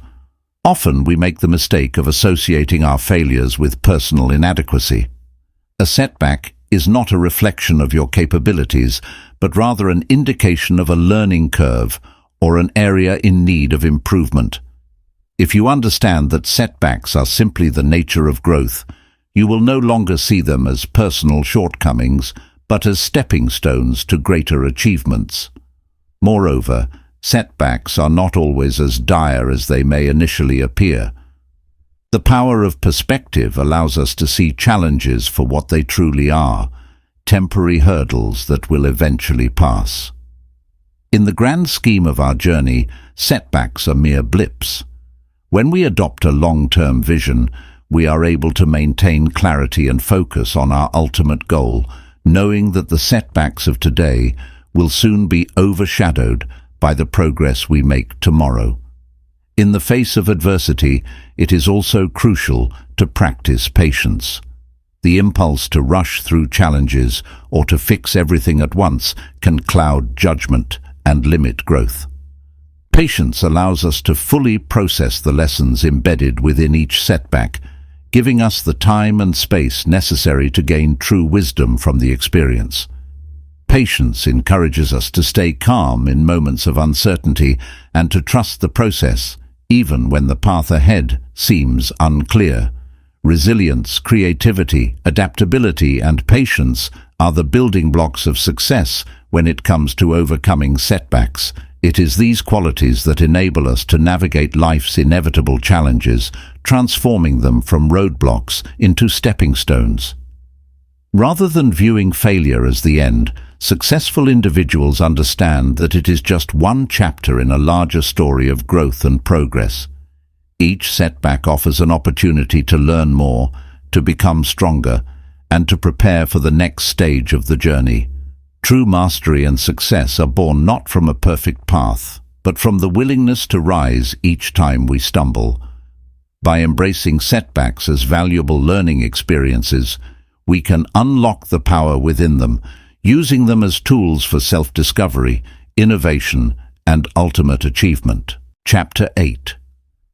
Often we make the mistake of associating our failures with personal inadequacy. A setback is not a reflection of your capabilities, but rather an indication of a learning curve or an area in need of improvement. If you understand that setbacks are simply the nature of growth, you will no longer see them as personal shortcomings, but as stepping stones to greater achievements. Moreover, setbacks are not always as dire as they may initially appear. The power of perspective allows us to see challenges for what they truly are, temporary hurdles that will eventually pass. In the grand scheme of our journey, setbacks are mere blips. When we adopt a long-term vision, we are able to maintain clarity and focus on our ultimate goal, knowing that the setbacks of today will soon be overshadowed by the progress we make tomorrow. In the face of adversity, it is also crucial to practice patience. The impulse to rush through challenges or to fix everything at once can cloud judgment and limit growth. Patience allows us to fully process the lessons embedded within each setback, giving us the time and space necessary to gain true wisdom from the experience. Patience encourages us to stay calm in moments of uncertainty and to trust the process, even when the path ahead seems unclear. Resilience, creativity, adaptability, and patience are the building blocks of success when it comes to overcoming setbacks. It is these qualities that enable us to navigate life's inevitable challenges, transforming them from roadblocks into stepping stones. Rather than viewing failure as the end, successful individuals understand that it is just one chapter in a larger story of growth and progress. Each setback offers an opportunity to learn more, to become stronger, and to prepare for the next stage of the journey. True mastery and success are born not from a perfect path, but from the willingness to rise each time we stumble. By embracing setbacks as valuable learning experiences, we can unlock the power within them, using them as tools for self-discovery, innovation, and ultimate achievement. Chapter 8.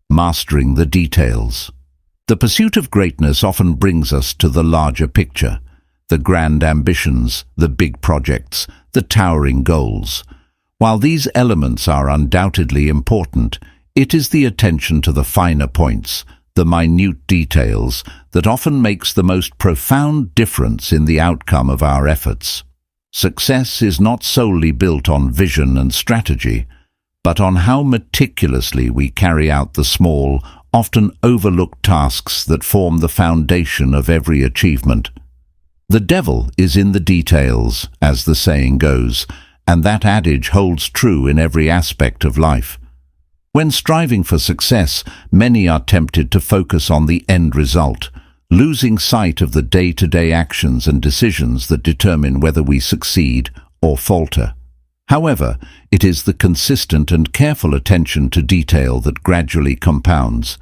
Mastering the details. The pursuit of greatness often brings us to the larger picture, the grand ambitions, the big projects, the towering goals. While these elements are undoubtedly important, it is the attention to the finer points, the minute details, that often makes the most profound difference in the outcome of our efforts. Success is not solely built on vision and strategy, but on how meticulously we carry out the small, often overlooked tasks that form the foundation of every achievement. The devil is in the details, as the saying goes, and that adage holds true in every aspect of life. When striving for success, many are tempted to focus on the end result, losing sight of the day-to-day actions and decisions that determine whether we succeed or falter. However, it is the consistent and careful attention to detail that gradually compounds,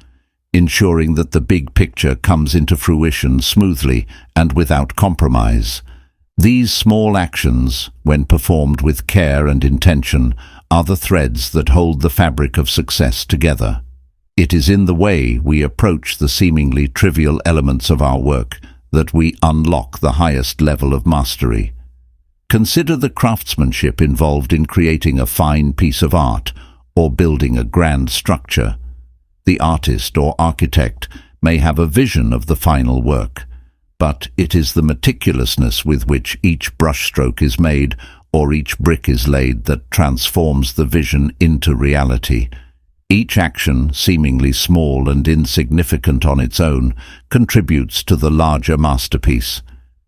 ensuring that the big picture comes into fruition smoothly and without compromise. These small actions, when performed with care and intention, are the threads that hold the fabric of success together. It is in the way we approach the seemingly trivial elements of our work that we unlock the highest level of mastery. Consider the craftsmanship involved in creating a fine piece of art or building a grand structure. The artist or architect may have a vision of the final work, but it is the meticulousness with which each brushstroke is made or each brick is laid that transforms the vision into reality. Each action, seemingly small and insignificant on its own, contributes to the larger masterpiece.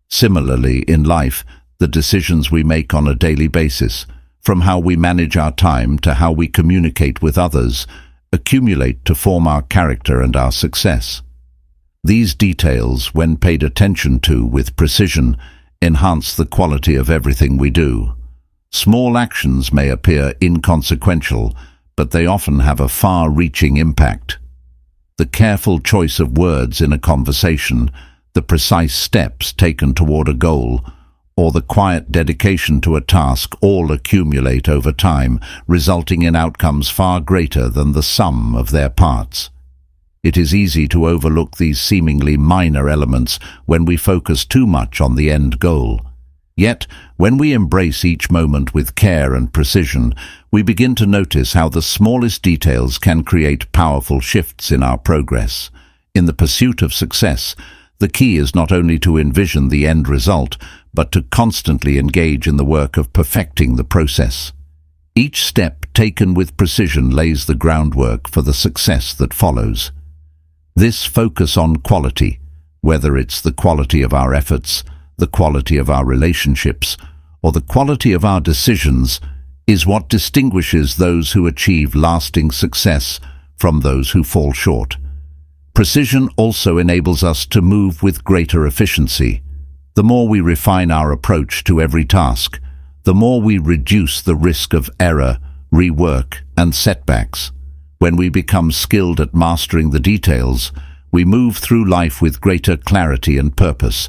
Similarly, in life, the decisions we make on a daily basis, from how we manage our time to how we communicate with others, accumulate to form our character and our success. These details, when paid attention to with precision, enhance the quality of everything we do. Small actions may appear inconsequential, but they often have a far-reaching impact. The careful choice of words in a conversation, the precise steps taken toward a goal, or the quiet dedication to a task all accumulate over time, resulting in outcomes far greater than the sum of their parts. It is easy to overlook these seemingly minor elements when we focus too much on the end goal. Yet, when we embrace each moment with care and precision, we begin to notice how the smallest details can create powerful shifts in our progress. In the pursuit of success, the key is not only to envision the end result, but to constantly engage in the work of perfecting the process. Each step taken with precision lays the groundwork for the success that follows. This focus on quality, whether it's the quality of our efforts, the quality of our relationships, or the quality of our decisions, is what distinguishes those who achieve lasting success from those who fall short. Precision also enables us to move with greater efficiency. The more we refine our approach to every task, the more we reduce the risk of error, rework, and setbacks. When we become skilled at mastering the details, we move through life with greater clarity and purpose,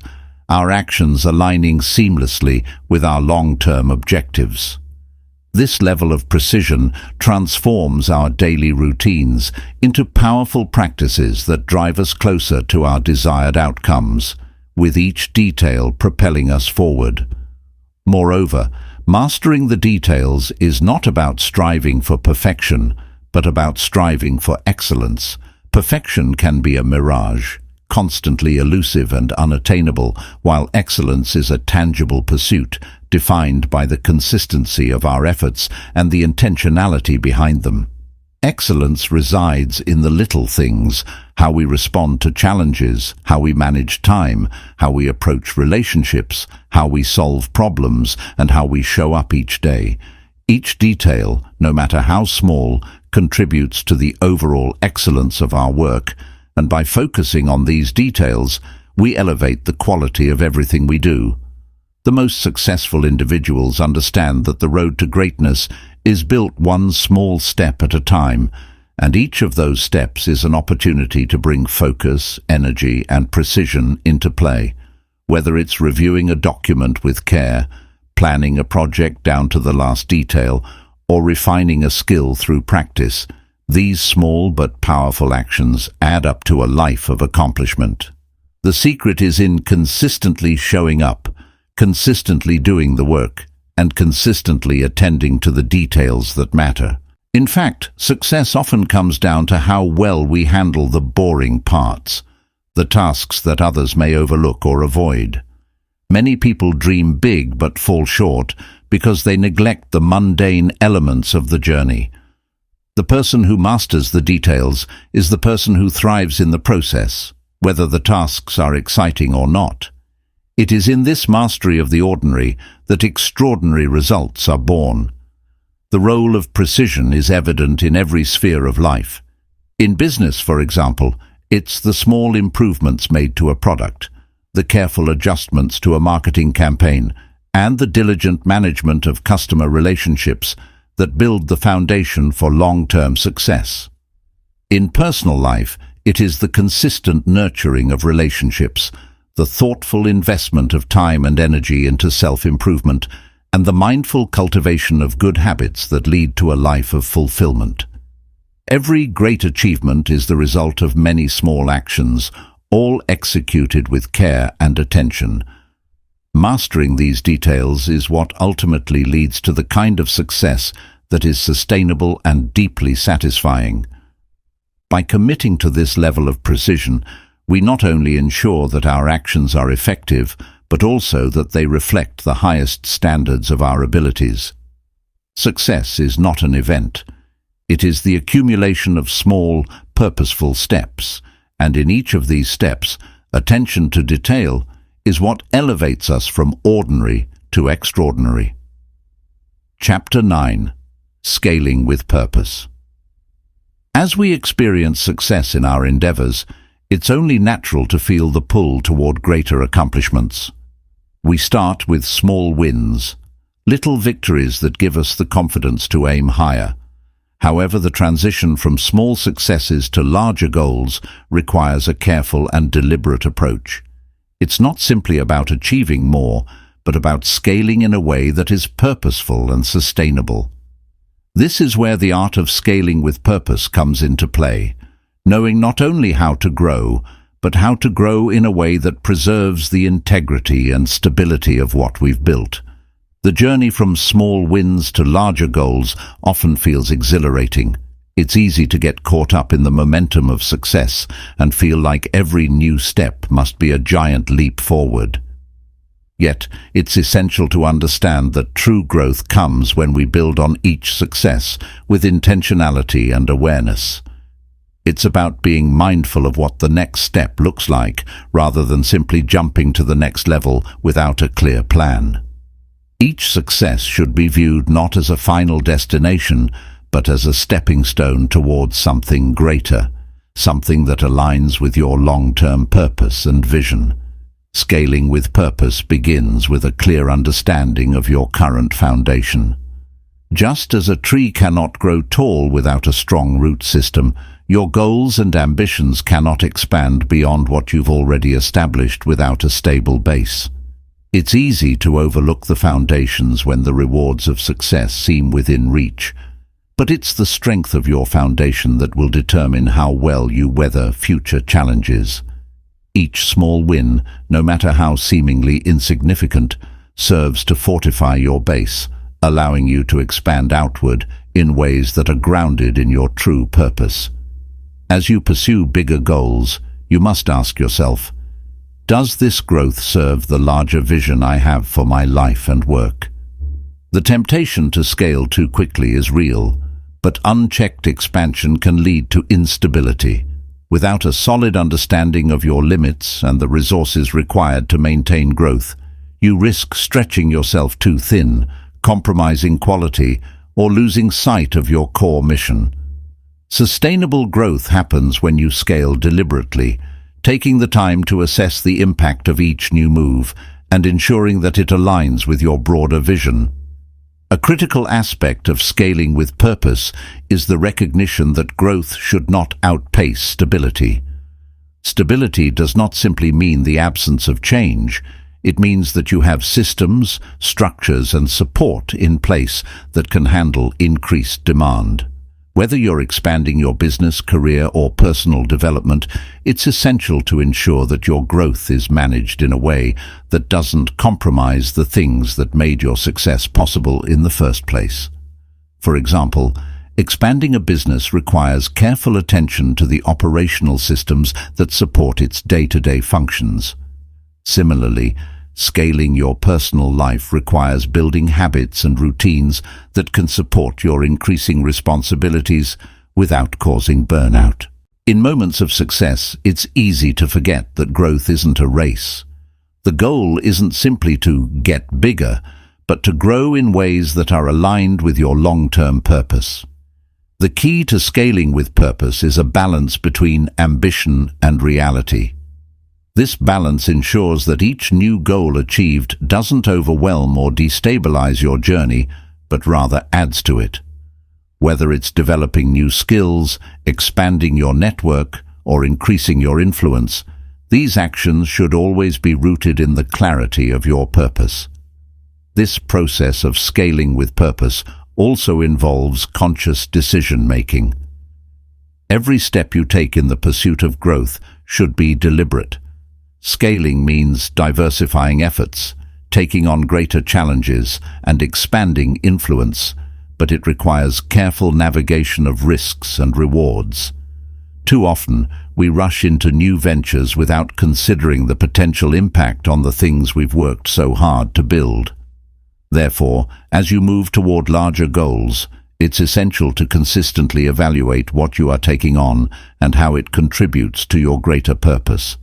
our actions aligning seamlessly with our long-term objectives. This level of precision transforms our daily routines into powerful practices that drive us closer to our desired outcomes, with each detail propelling us forward. Moreover, mastering the details is not about striving for perfection, but about striving for excellence. Perfection can be a mirage, constantly elusive and unattainable, while excellence is a tangible pursuit, defined by the consistency of our efforts and the intentionality behind them. Excellence resides in the little things, how we respond to challenges, how we manage time, how we approach relationships, how we solve problems, and how we show up each day. Each detail, no matter how small, contributes to the overall excellence of our work, and by focusing on these details, we elevate the quality of everything we do. The most successful individuals understand that the road to greatness is built one small step at a time, and each of those steps is an opportunity to bring focus, energy, and precision into play. Whether it's reviewing a document with care, planning a project down to the last detail, or refining a skill through practice, these small but powerful actions add up to a life of accomplishment. The secret is in consistently showing up, consistently doing the work, and consistently attending to the details that matter. In fact, success often comes down to how well we handle the boring parts, the tasks that others may overlook or avoid. Many people dream big but fall short because they neglect the mundane elements of the journey. The person who masters the details is the person who thrives in the process, whether the tasks are exciting or not. It is in this mastery of the ordinary that extraordinary results are born. The role of precision is evident in every sphere of life. In business, for example, it's the small improvements made to a product, the careful adjustments to a marketing campaign, and the diligent management of customer relationships that build the foundation for long-term success. In personal life, it is the consistent nurturing of relationships, the thoughtful investment of time and energy into self-improvement, and the mindful cultivation of good habits that lead to a life of fulfillment. Every great achievement is the result of many small actions, all executed with care and attention. Mastering these details is what ultimately leads to the kind of success that is sustainable and deeply satisfying. By committing to this level of precision, we not only ensure that our actions are effective, but also that they reflect the highest standards of our abilities. Success is not an event. It is the accumulation of small, purposeful steps, and in each of these steps, attention to detail is what elevates us from ordinary to extraordinary. Chapter 9. Scaling with Purpose. As we experience success in our endeavors, it's only natural to feel the pull toward greater accomplishments. We start with small wins, little victories that give us the confidence to aim higher. However, the transition from small successes to larger goals requires a careful and deliberate approach. It's not simply about achieving more, but about scaling in a way that is purposeful and sustainable. This is where the art of scaling with purpose comes into play, knowing not only how to grow, but how to grow in a way that preserves the integrity and stability of what we've built. The journey from small wins to larger goals often feels exhilarating. It's easy to get caught up in the momentum of success and feel like every new step must be a giant leap forward. Yet, it's essential to understand that true growth comes when we build on each success with intentionality and awareness. It's about being mindful of what the next step looks like, rather than simply jumping to the next level without a clear plan. Each success should be viewed not as a final destination, but as a stepping stone towards something greater, something that aligns with your long-term purpose and vision. Scaling with purpose begins with a clear understanding of your current foundation. Just as a tree cannot grow tall without a strong root system, your goals and ambitions cannot expand beyond what you've already established without a stable base. It's easy to overlook the foundations when the rewards of success seem within reach, but it's the strength of your foundation that will determine how well you weather future challenges. Each small win, no matter how seemingly insignificant, serves to fortify your base, allowing you to expand outward in ways that are grounded in your true purpose. As you pursue bigger goals, you must ask yourself, does this growth serve the larger vision I have for my life and work? The temptation to scale too quickly is real, but unchecked expansion can lead to instability. Without a solid understanding of your limits and the resources required to maintain growth, you risk stretching yourself too thin, compromising quality, or losing sight of your core mission. Sustainable growth happens when you scale deliberately, taking the time to assess the impact of each new move and ensuring that it aligns with your broader vision. A critical aspect of scaling with purpose is the recognition that growth should not outpace stability. Stability does not simply mean the absence of change. It means that you have systems, structures, and support in place that can handle increased demand. Whether you're expanding your business, career, or personal development, it's essential to ensure that your growth is managed in a way that doesn't compromise the things that made your success possible in the first place. For example, expanding a business requires careful attention to the operational systems that support its day-to-day functions. Similarly, Scaling your personal life requires building habits and routines that can support your increasing responsibilities without causing burnout. In moments of success, it's easy to forget that growth isn't a race. The goal isn't simply to get bigger, but to grow in ways that are aligned with your long-term purpose. The key to scaling with purpose is a balance between ambition and reality. This balance ensures that each new goal achieved doesn't overwhelm or destabilize your journey, but rather adds to it. Whether it's developing new skills, expanding your network, or increasing your influence, these actions should always be rooted in the clarity of your purpose. This process of scaling with purpose also involves conscious decision-making. Every step you take in the pursuit of growth should be deliberate. Scaling means diversifying efforts, taking on greater challenges, and expanding influence, but it requires careful navigation of risks and rewards. Too often, we rush into new ventures without considering the potential impact on the things we've worked so hard to build. Therefore, as you move toward larger goals, it's essential to consistently evaluate what you are taking on and how it contributes to your greater purpose.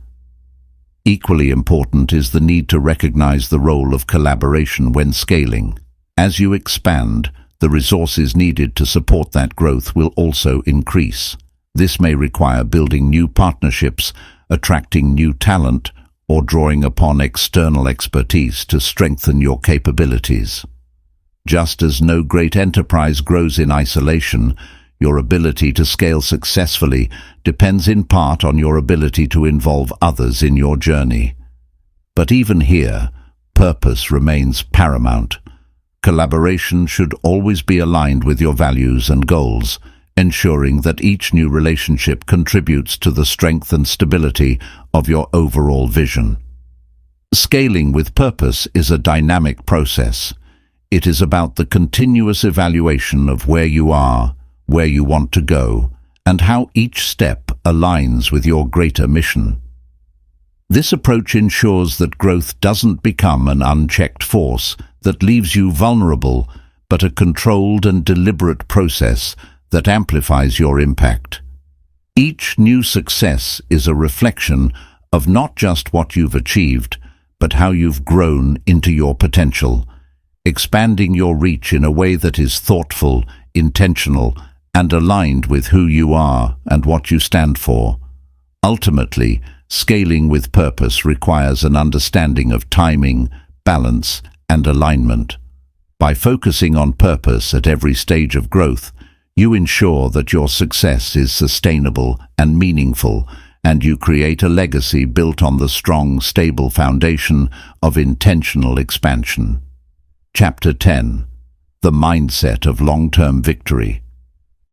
Equally important is the need to recognize the role of collaboration when scaling. As you expand, the resources needed to support that growth will also increase. This may require building new partnerships, attracting new talent, or drawing upon external expertise to strengthen your capabilities. Just as no great enterprise grows in isolation, your ability to scale successfully depends in part on your ability to involve others in your journey. But even here, purpose remains paramount. Collaboration should always be aligned with your values and goals, ensuring that each new relationship contributes to the strength and stability of your overall vision. Scaling with purpose is a dynamic process. It is about the continuous evaluation of where you are, where you want to go, and how each step aligns with your greater mission. This approach ensures that growth doesn't become an unchecked force that leaves you vulnerable, but a controlled and deliberate process that amplifies your impact. Each new success is a reflection of not just what you've achieved, but how you've grown into your potential, expanding your reach in a way that is thoughtful, intentional, and aligned with who you are and what you stand for. Ultimately, scaling with purpose requires an understanding of timing, balance, and alignment. By focusing on purpose at every stage of growth, you ensure that your success is sustainable and meaningful, and you create a legacy built on the strong, stable foundation of intentional expansion. Chapter 10. The Mindset of Long-Term Victory.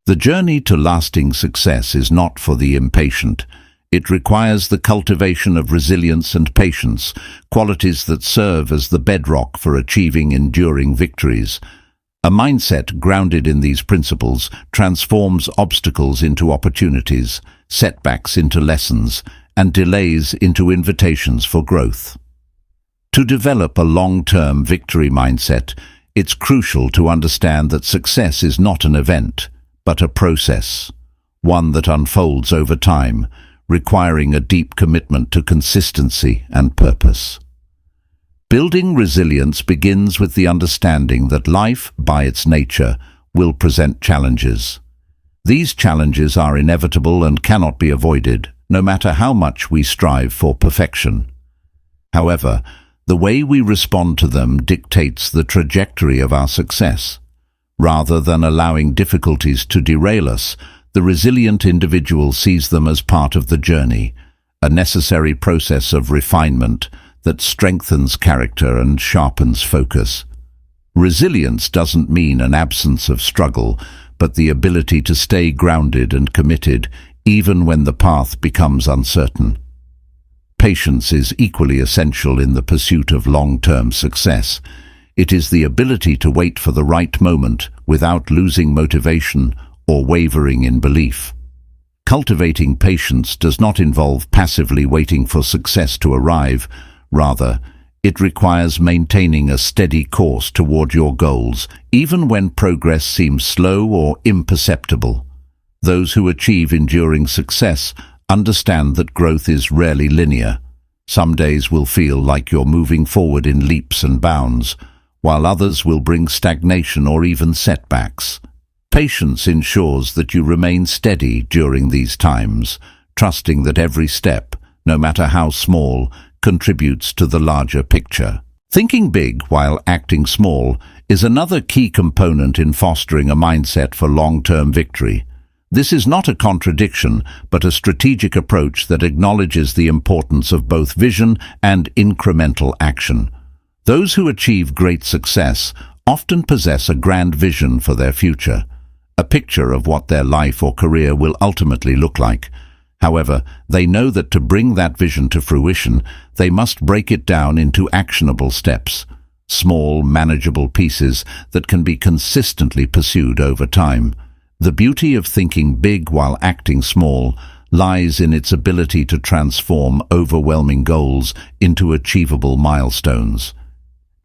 The journey to lasting success is not for the impatient. It requires the cultivation of resilience and patience, qualities that serve as the bedrock for achieving enduring victories. A mindset grounded in these principles transforms obstacles into opportunities, setbacks into lessons, and delays into invitations for growth. To develop a long-term victory mindset, it's crucial to understand that success is not an event, but a process, one that unfolds over time, requiring a deep commitment to consistency and purpose. Building resilience begins with the understanding that life, by its nature, will present challenges. These challenges are inevitable and cannot be avoided, no matter how much we strive for perfection. However, the way we respond to them dictates the trajectory of our success. Rather than allowing difficulties to derail us, the resilient individual sees them as part of the journey, a necessary process of refinement that strengthens character and sharpens focus. Resilience doesn't mean an absence of struggle, but the ability to stay grounded and committed even when the path becomes uncertain. Patience is equally essential in the pursuit of long-term success. It is the ability to wait for the right moment without losing motivation or wavering in belief. Cultivating patience does not involve passively waiting for success to arrive. Rather, It requires maintaining a steady course toward your goals, even when progress seems slow or imperceptible. Those who achieve enduring success understand that growth is rarely linear. Some days will feel like you're moving forward in leaps and bounds, while others will bring stagnation or even setbacks. Patience ensures that you remain steady during these times, trusting that every step, no matter how small, contributes to the larger picture. Thinking big while acting small is another key component in fostering a mindset for long-term victory. This is not a contradiction, but a strategic approach that acknowledges the importance of both vision and incremental action. Those who achieve great success often possess a grand vision for their future, a picture of what their life or career will ultimately look like. However, they know that to bring that vision to fruition, they must break it down into actionable steps, small, manageable pieces that can be consistently pursued over time. The beauty of thinking big while acting small lies in its ability to transform overwhelming goals into achievable milestones.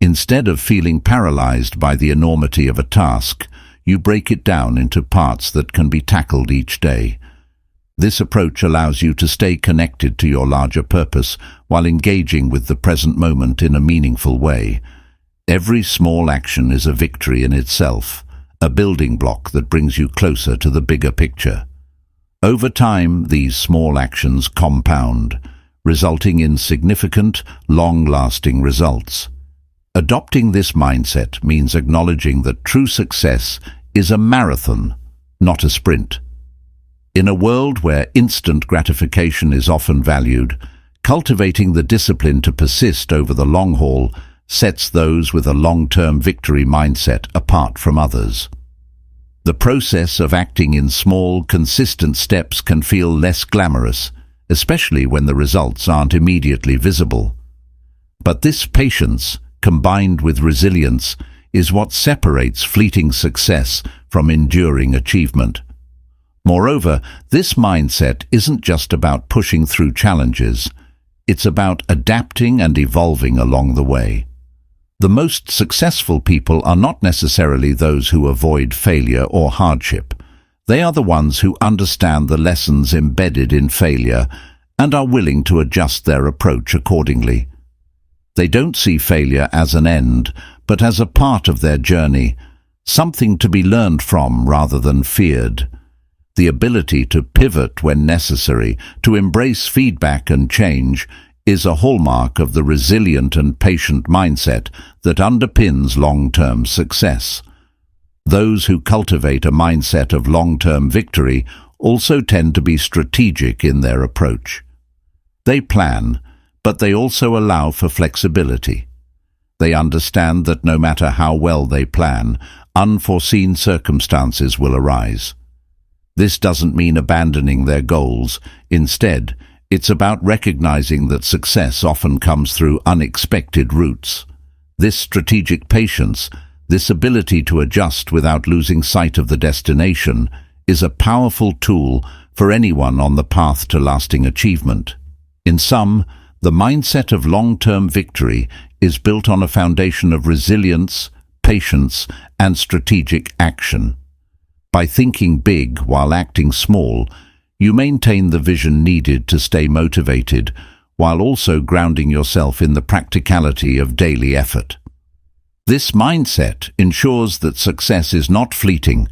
Instead of feeling paralyzed by the enormity of a task, you break it down into parts that can be tackled each day. This approach allows you to stay connected to your larger purpose while engaging with the present moment in a meaningful way. Every small action is a victory in itself, a building block that brings you closer to the bigger picture. Over time, these small actions compound, resulting in significant, long-lasting results. Adopting this mindset means acknowledging that true success is a marathon, not a sprint. In a world where instant gratification is often valued, cultivating the discipline to persist over the long haul sets those with a long-term victory mindset apart from others. The process of acting in small, consistent steps can feel less glamorous, especially when the results aren't immediately visible. But this patience, combined with resilience, is what separates fleeting success from enduring achievement. Moreover, this mindset isn't just about pushing through challenges. It's about adapting and evolving along the way. The most successful people are not necessarily those who avoid failure or hardship. They are the ones who understand the lessons embedded in failure and are willing to adjust their approach accordingly. They don't see failure as an end, but as a part of their journey, something to be learned from rather than feared. The ability to pivot when necessary, to embrace feedback and change, is a hallmark of the resilient and patient mindset that underpins long-term success. Those who cultivate a mindset of long-term victory also tend to be strategic in their approach. They plan, but they also allow for flexibility. They understand that no matter how well they plan, unforeseen circumstances will arise. This doesn't mean abandoning their goals. Instead, it's about recognizing that success often comes through unexpected routes. This strategic patience, this ability to adjust without losing sight of the destination, is a powerful tool for anyone on the path to lasting achievement. In sum, the mindset of long-term victory is built on a foundation of resilience, patience, and strategic action. By thinking big while acting small, you maintain the vision needed to stay motivated, while also grounding yourself in the practicality of daily effort. This mindset ensures that success is not fleeting,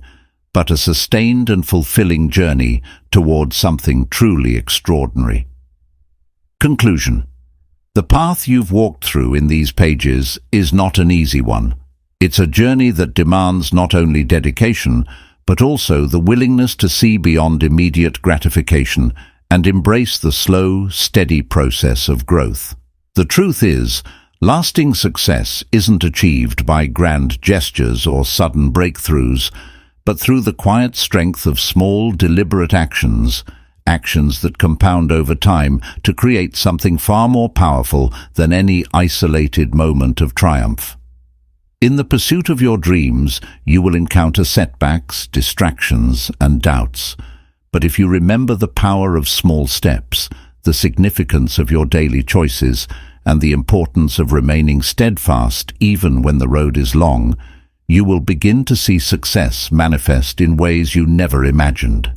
but a sustained and fulfilling journey towards something truly extraordinary. Conclusion. The path you've walked through in these pages is not an easy one. It's a journey that demands not only dedication, but also the willingness to see beyond immediate gratification and embrace the slow, steady process of growth. The truth is, lasting success isn't achieved by grand gestures or sudden breakthroughs, but through the quiet strength of small, deliberate actions that compound over time to create something far more powerful than any isolated moment of triumph. In the pursuit of your dreams, you will encounter setbacks, distractions, and doubts. But if you remember the power of small steps, the significance of your daily choices, and the importance of remaining steadfast even when the road is long, you will begin to see success manifest in ways you never imagined.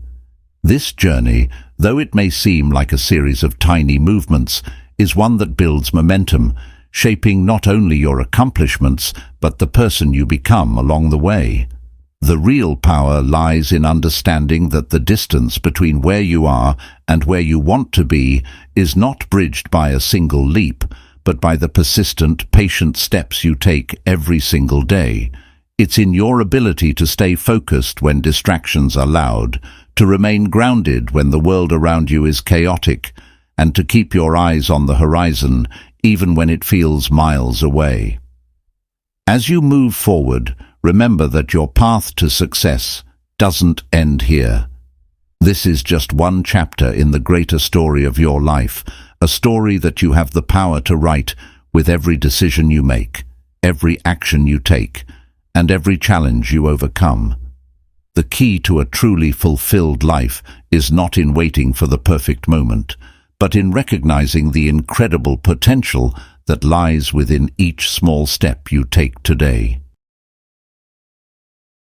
This journey, though it may seem like a series of tiny movements, is one that builds momentum, shaping not only your accomplishments but the person you become along the way. The real power lies in understanding that the distance between where you are and where you want to be is not bridged by a single leap, but by the persistent, patient steps you take every single day. It's in your ability to stay focused when distractions are loud, to remain grounded when the world around you is chaotic, and to keep your eyes on the horizon even when it feels miles away. As you move forward, remember that your path to success doesn't end here. This is just one chapter in the greater story of your life, a story that you have the power to write with every decision you make, every action you take, and every challenge you overcome. The key to a truly fulfilled life is not in waiting for the perfect moment, but in recognizing the incredible potential that lies within each small step you take today.